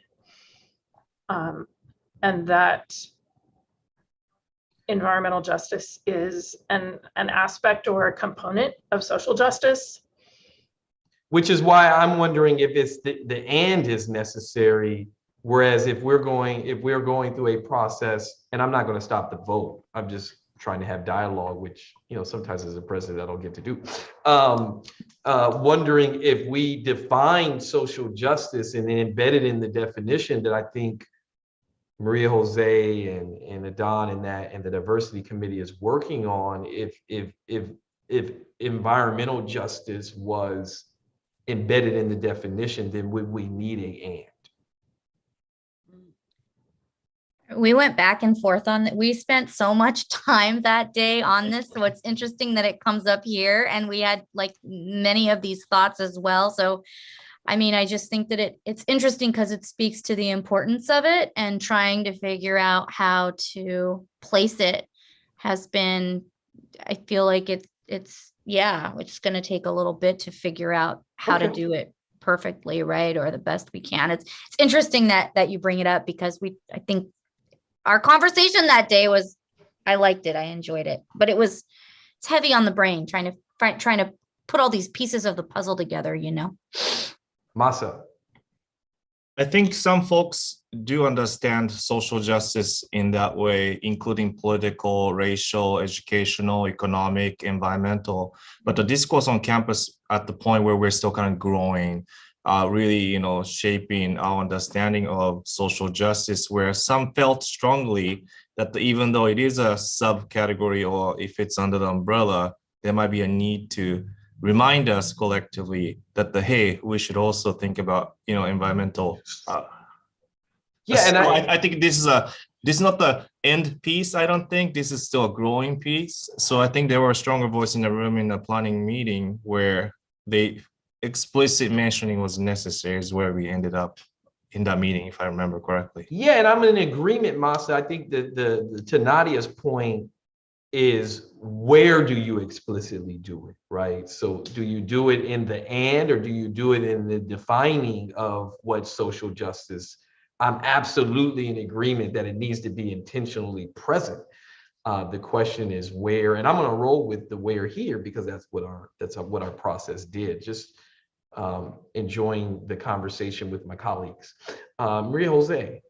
and that environmental justice is an aspect or a component of social justice. Which is why I'm wondering if it's the and is necessary. Whereas if we're going through a process, and I'm not going to stop the vote, I'm just trying to have dialogue, which, sometimes as a president, I don't get to do. Wondering if we define social justice and then embed it in the definition that I think Maria Jose and Adon and the diversity committee is working on, if environmental justice was embedded in the definition, then would we need a and? We went back and forth on that. We spent so much time that day on this. So it's interesting that it comes up here, and we had like many of these thoughts as well. So, I mean, I just think that it's interesting because it speaks to the importance of it, and trying to figure out how to place it has been, I feel like it's going to take a little bit to figure out how to do it perfectly, right? Or the best we can. It's interesting that you bring it up, because I think our conversation that day was, I liked it. I enjoyed it, but it's heavy on the brain trying to put all these pieces of the puzzle together, Masa. I think some folks do understand social justice in that way, including political, racial, educational, economic, environmental. But the discourse on campus at the point where we're still kind of growing, really, shaping our understanding of social justice, where some felt strongly that even though it is a subcategory, or if it's under the umbrella, there might be a need to remind us collectively that hey, we should also think about, environmental. And I think this is not the end piece. I don't think this is still a growing piece. So I think there were a stronger voice in the room in the planning meeting where they explicit mentioning was necessary, is where we ended up in that meeting, if I remember correctly. Yeah, and I'm in agreement, Masa. I think the to Nadia's point is, where do you explicitly do it, right? So do you do it in the and, or do you do it in the defining of what social justice? I'm absolutely in agreement that it needs to be intentionally present. The question is where, and I'm going to roll with the where here, because that's what our process did. Just enjoying the conversation with my colleagues. Maria Jose.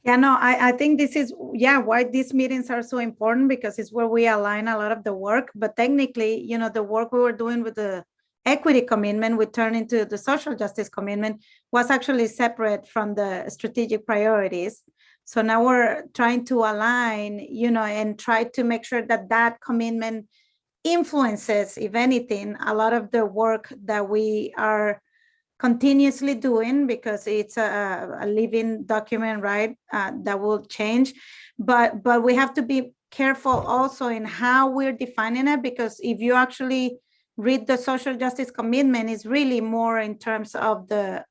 Yeah, no, I think this is, why these meetings are so important, because it's where we align a lot of the work. But technically, the work we were doing with the equity commitment, we turned into the social justice commitment, was actually separate from the strategic priorities. So now we're trying to align, and try to make sure that that commitment influences, if anything, a lot of the work that we are continuously doing, because it's a living document, right? That will change, but we have to be careful also in how we're defining it, because if you actually read the social justice commitment, it's really more in terms of the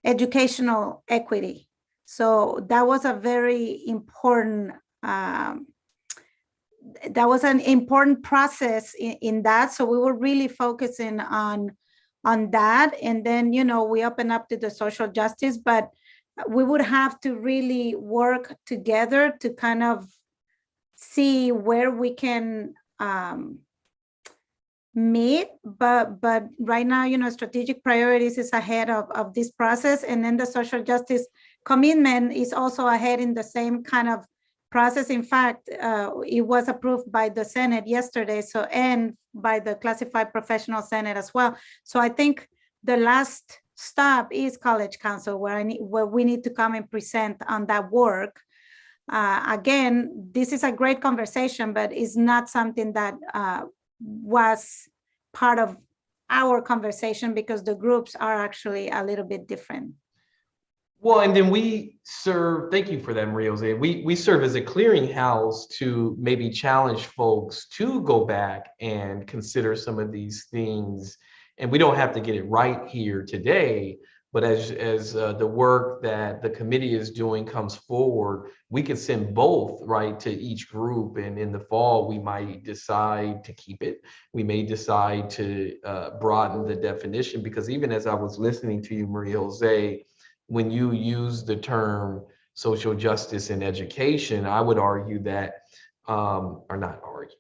educational equity. So that was a very important that was an important process in that. So we were really focusing on that. And then, we open up to the social justice, but we would have to really work together to kind of see where we can meet. But right now, strategic priorities is ahead of this process. And then the social justice commitment is also ahead in the same kind of process. In fact, it was approved by the Senate yesterday, and by the Classified Professional Senate as well. So I think the last stop is College Council, where we need to come and present on that work. Again, this is a great conversation, but it's not something that was part of our conversation, because the groups are actually a little bit different. Well, and then we serve, thank you for that, Maria Jose. We serve as a clearinghouse to maybe challenge folks to go back and consider some of these things. And we don't have to get it right here today, but as the work that the committee is doing comes forward, we can send both, right, to each group. And in the fall, we might decide to keep it. We may decide to broaden the definition, because even as I was listening to you, Maria Jose, when you use the term social justice in education, I would argue that, or not argue,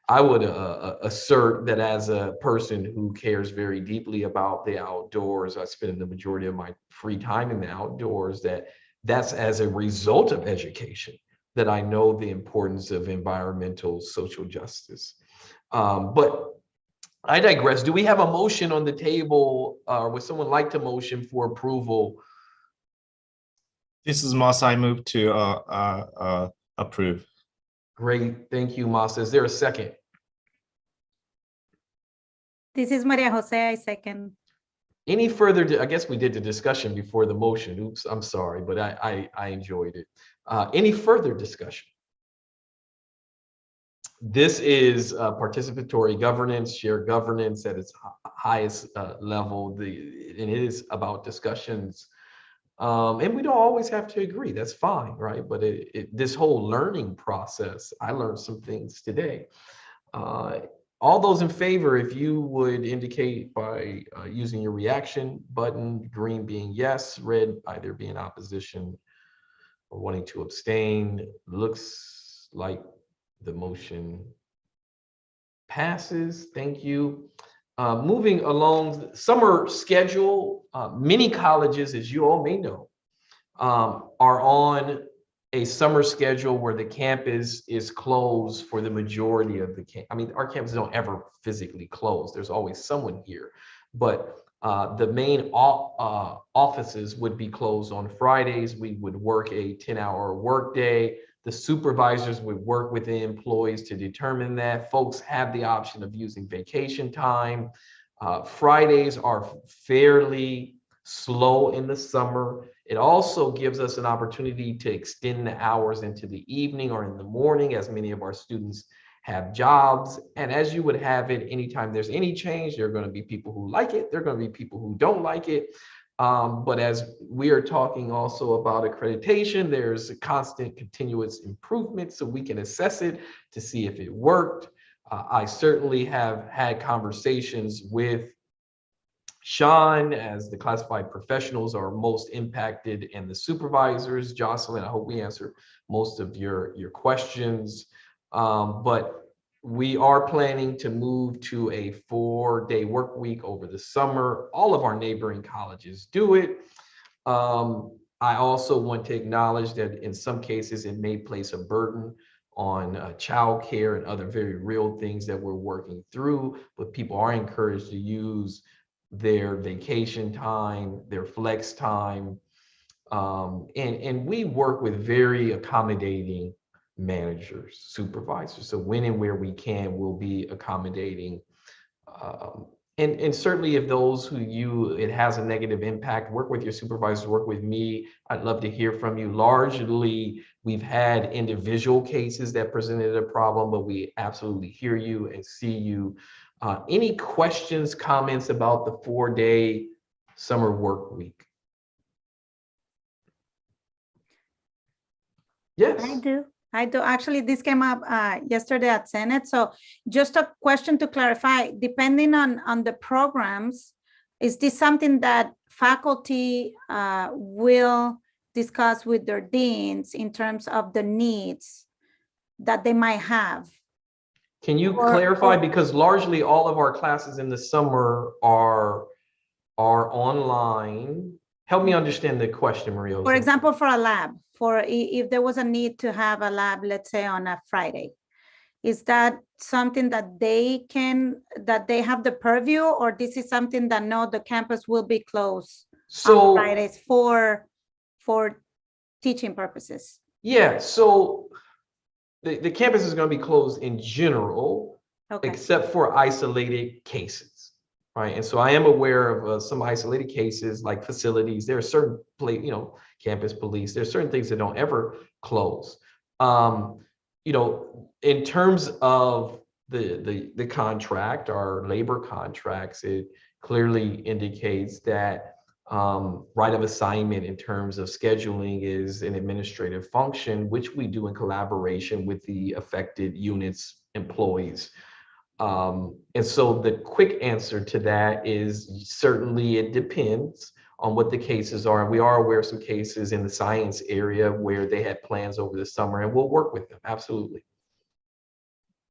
I would assert that as a person who cares very deeply about the outdoors, I spend the majority of my free time in the outdoors, that's as a result of education that I know the importance of environmental social justice. But I digress. Do we have a motion on the table, or would someone like to motion for approval? This is Moss. I move to approve. Great, thank you, Moss. Is there a second? This is Maria Jose, I second. Any further, I guess we did the discussion before the motion. Oops, I'm sorry, but I enjoyed it. Any further discussion? This is participatory governance, shared governance at its highest level. And it is about discussions. And we don't always have to agree, that's fine, right? But this whole learning process, I learned some things today. All those in favor, if you would indicate by using your reaction button, green being yes, red either being opposition or wanting to abstain. Looks like the motion passes. Thank you. Moving along, summer schedule, many colleges, as you all may know, are on a summer schedule where the campus is closed for the majority of the I mean, our campuses don't ever physically close. There's always someone here, but the main offices would be closed on Fridays. We would work a 10-hour workday. The supervisors would work with the employees to determine that. Folks have the option of using vacation time. Fridays are fairly slow in the summer. It also gives us an opportunity to extend the hours into the evening or in the morning, as many of our students have jobs. And as you would have it, anytime there's any change, there are going to be people who like it. There are going to be people who don't like it. But as we are talking also about accreditation, there's a constant continuous improvement so we can assess it to see if it worked. I certainly have had conversations with Sean, as the classified professionals are most impacted, and the supervisors. Jocelyn, I hope we answered most of your questions. But we are planning to move to a 4-day work week over the summer. All of our neighboring colleges do it. I also want to acknowledge that in some cases it may place a burden childcare and other very real things that we're working through, but people are encouraged to use their vacation time, their flex time. And we work with very accommodating managers, supervisors. So when and where we can, we'll be accommodating. And certainly if those it has a negative impact, work with your supervisors, work with me. I'd love to hear from you. Largely, we've had individual cases that presented a problem, but we absolutely hear you and see you. Any questions, comments about the 4-day summer work week? Yes. I do. Actually, this came up yesterday at Senate. So just a question to clarify, depending on the programs, is this something that faculty will discuss with their deans in terms of the needs that they might have? Can you clarify? Because largely all of our classes in the summer are online. Help me understand the question, Maria. For example, for a lab, if there was a need to have a lab, let's say on a Friday, is that something that they have the purview, or this is something that no, the campus will be closed on Fridays for teaching purposes? Yeah, so the campus is going to be closed in general, except for isolated cases, right? And so I am aware of some isolated cases like facilities. There are certain campus police. There's certain things that don't ever close. In terms of the contract, our labor contracts, it clearly indicates that right of assignment in terms of scheduling is an administrative function, which we do in collaboration with the affected units, employees. And so the quick answer to that is certainly it depends on what the cases are. And we are aware of some cases in the science area where they had plans over the summer, and we'll work with them. Absolutely.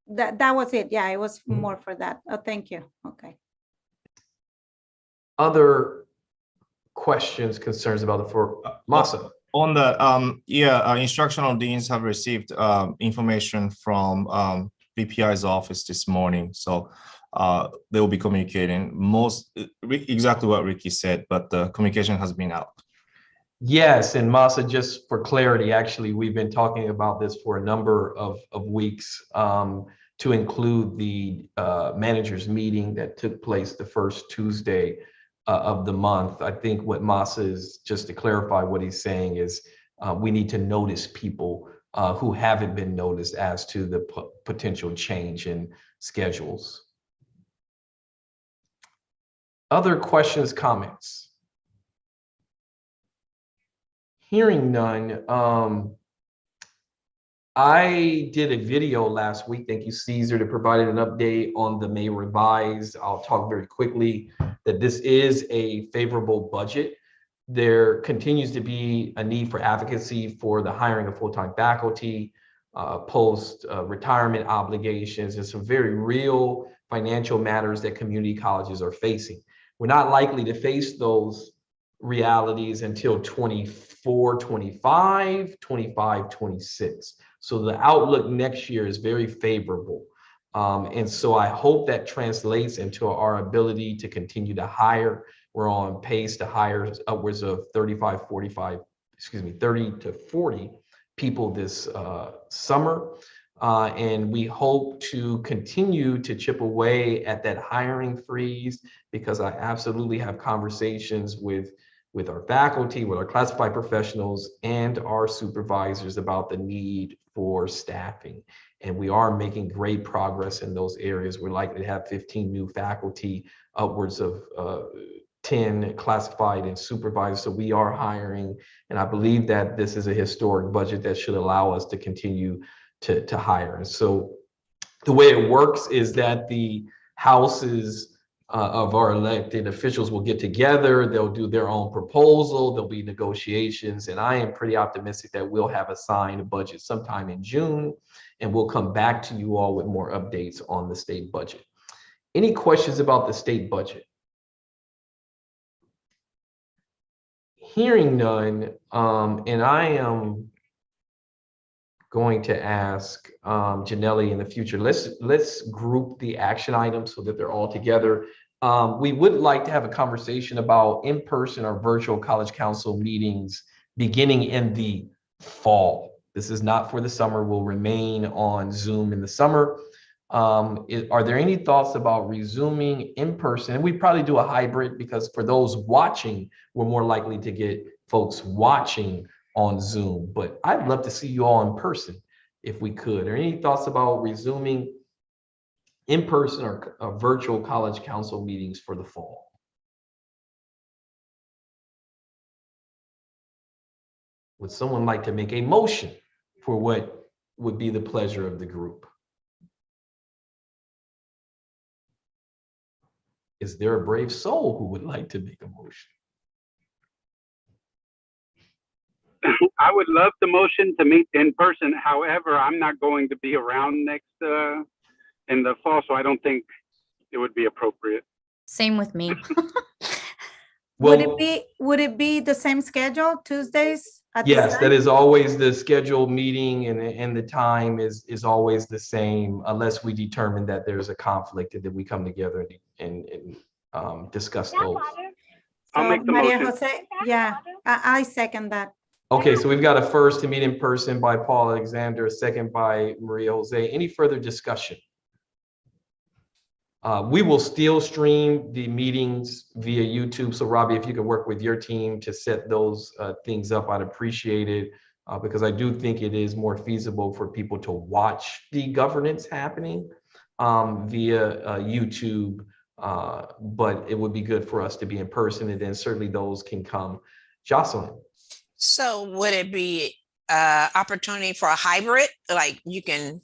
That was it. Yeah, it was more for that. Oh, thank you. Okay. Other questions, concerns about Masa? On that, instructional deans have received information from VPI's office this morning. So they will be communicating exactly what Ricky said, but the communication has been out. Yes, and Masa, just for clarity, actually, we've been talking about this for a number of weeks to include the managers meeting that took place the first Tuesday of the month. I think what Masa is, just to clarify what he's saying, is we need to notice people who haven't been noticed as to the potential change in schedules. Other questions, comments? Hearing none, I did a video last week, thank you Caesar, to provide an update on the May revised. I'll talk very quickly that this is a favorable budget. There continues to be a need for advocacy for the hiring of full-time faculty, post-retirement obligations, and some very real financial matters that community colleges are facing. We're not likely to face those realities until 24, 25, 26. So the outlook next year is very favorable. And so I hope that translates into our ability to continue to hire. We're on pace to hire upwards of 30 to 40 people this summer. And we hope to continue to chip away at that hiring freeze, because I absolutely have conversations with our faculty, with our classified professionals, and our supervisors about the need for staffing. And we are making great progress in those areas. We're likely to have 15 new faculty, upwards of 10 classified and supervisors. So we are hiring, and I believe that this is a historic budget that should allow us to continue to hire. And so the way it works is that the houses of our elected officials will get together, they'll do their own proposal, there'll be negotiations, and I am pretty optimistic that we'll have a signed budget sometime in June, and we'll come back to you all with more updates on the state budget. Any questions about the state budget? Hearing none, and I am going to ask Janelli in the future, let's group the action items so that they're all together. We would like to have a conversation about in-person or virtual college council meetings beginning in the fall. This is not for the summer, will remain on Zoom in the summer. Are there any thoughts about resuming in person? And we probably do a hybrid because for those watching, we're more likely to get folks watching on Zoom, but I'd love to see you all in person if we could. Are any thoughts about resuming in-person or virtual college council meetings for the fall? Would someone like to make a motion for what would be the pleasure of the group? Is there a brave soul who would like to make a motion? I would love the motion to meet in person. However, I'm not going to be around next in the fall, so I don't think it would be appropriate. Same with me. Well, would it be the same schedule, Tuesdays? Yes, that is always the scheduled meeting, and the time is always the same unless we determine that there's a conflict and that we come together and discuss those. I'll make the Maria motion. Jose, yeah, I second that. Okay, so we've got a first to meet in person by Paul Alexander, a second by Maria Jose. Any further discussion? We will still stream the meetings via YouTube. So Robbie, if you could work with your team to set those things up, I'd appreciate it because I do think it is more feasible for people to watch the governance happening via YouTube, but it would be good for us to be in person, and then certainly those can come. Jocelyn. So would it be opportunity for a hybrid? Like you can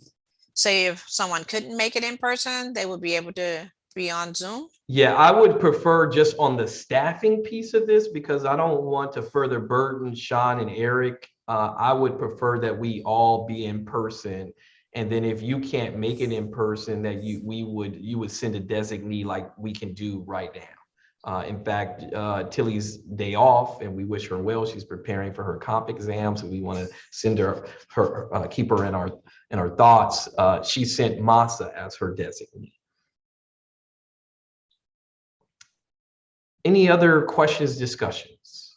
say if someone couldn't make it in person, they would be able to be on Zoom? Yeah, I would prefer just on the staffing piece of this because I don't want to further burden Sean and Eric. I would prefer that we all be in person. And then if you can't make it in person, that you would send a designee like we can do right now. In fact, Tilly's day off, and we wish her well. She's preparing for her comp exam, so we want to send her keep her in our thoughts. She sent Masa as her designee. Any other questions, discussions?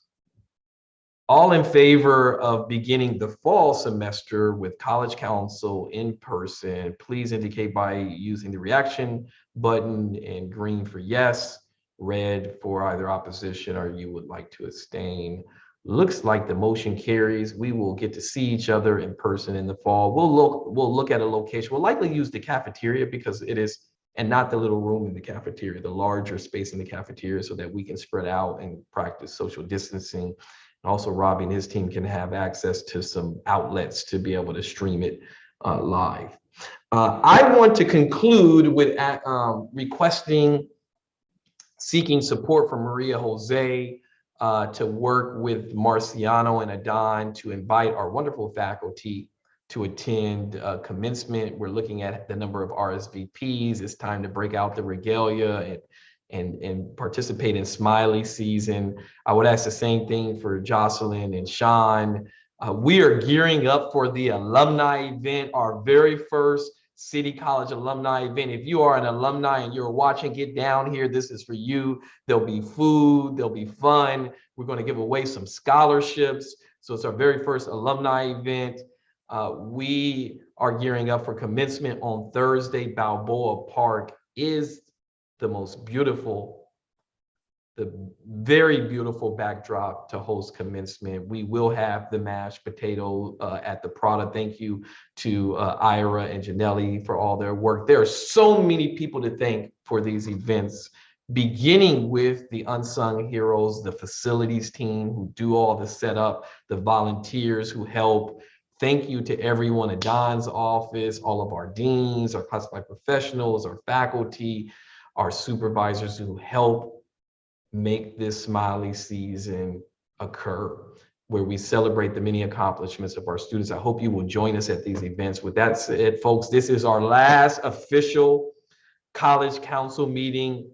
All in favor of beginning the fall semester with College Council in person, please indicate by using the reaction button, and green for yes, red for either opposition or you would like to abstain. Looks like the motion carries. We will get to see each other in person in the fall. We'll look at a location. We'll likely use the cafeteria because it is, and not the little room in the cafeteria, the larger space in the cafeteria so that we can spread out and practice social distancing. And also Robbie and his team can have access to some outlets to be able to stream it live. I want to conclude with seeking support from Maria Jose to work with Marciano and Adon to invite our wonderful faculty to attend commencement. We're looking at the number of RSVPs. It's time to break out the regalia and participate in Smiley season. I would ask the same thing for Jocelyn and Sean. We are gearing up for the alumni event, our very first City College alumni event. If you are an alumni and you're watching, get down here. This is for you. There'll be food, there'll be fun. We're going to give away some scholarships. So it's our very first alumni event. We are gearing up for commencement on Thursday. Balboa Park is the most beautiful, the very beautiful backdrop to host commencement. We will have the mashed potato at the Prada. Thank you to Ira and Janelli for all their work. There are so many people to thank for these events, beginning with the unsung heroes, the facilities team who do all the setup, the volunteers who help. Thank you to everyone at Don's office, all of our deans, our classified professionals, our faculty, our supervisors who help make this Smiley season occur, where we celebrate the many accomplishments of our students. I hope you will join us at these events. With that said, folks, this is our last official College Council meeting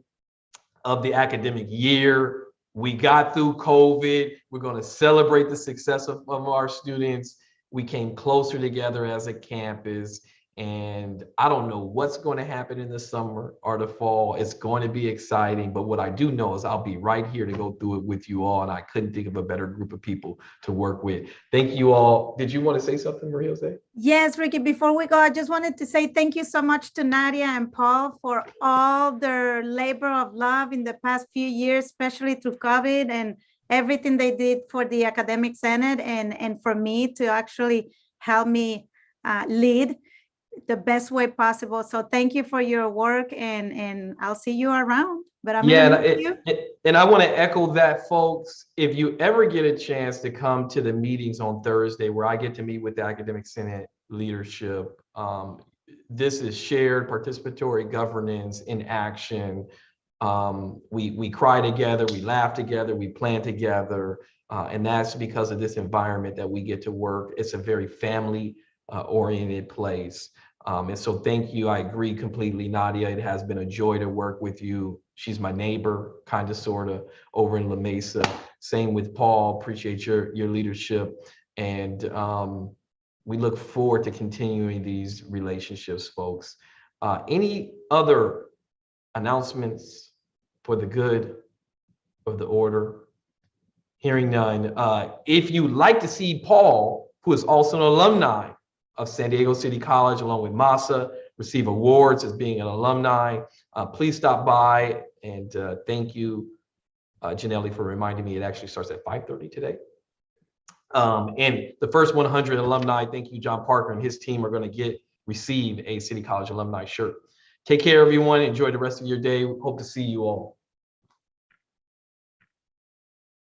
of the academic year. We got through COVID. We're going to celebrate the success of our students. We came closer together as a campus. And I don't know what's going to happen in the summer or the fall. It's going to be exciting. But what I do know is I'll be right here to go through it with you all. And I couldn't think of a better group of people to work with. Thank you all. Did you want to say something, Maria Jose? Yes, Ricky, before we go, I just wanted to say thank you so much to Nadia and Paul for all their labor of love in the past few years, especially through COVID and everything they did for the Academic Senate and for me to actually help me lead the best way possible. So thank you for your work, and I'll see you around. But I'm and I want to echo that, folks. If you ever get a chance to come to the meetings on Thursday where I get to meet with the Academic Senate leadership, this is shared participatory governance in action. We cry together, we laugh together, we plan together, and that's because of this environment that we get to work. It's a very family oriented place. And so thank you. I agree completely, Nadia. It has been a joy to work with you. She's my neighbor, kind of, sort of, over in La Mesa. Same with Paul. Appreciate your leadership. And we look forward to continuing these relationships, folks. Any other announcements for the good of the order? Hearing none. If you'd like to see Paul, who is also an alumni of San Diego City College, along with Masa, receive awards as being an alumni, please stop by. And thank you, Janelli, for reminding me it actually starts at 5:30 today. And the first 100 alumni, thank you, John Parker and his team, are going to receive a City College alumni shirt. Take care, everyone. Enjoy the rest of your day. Hope to see you all.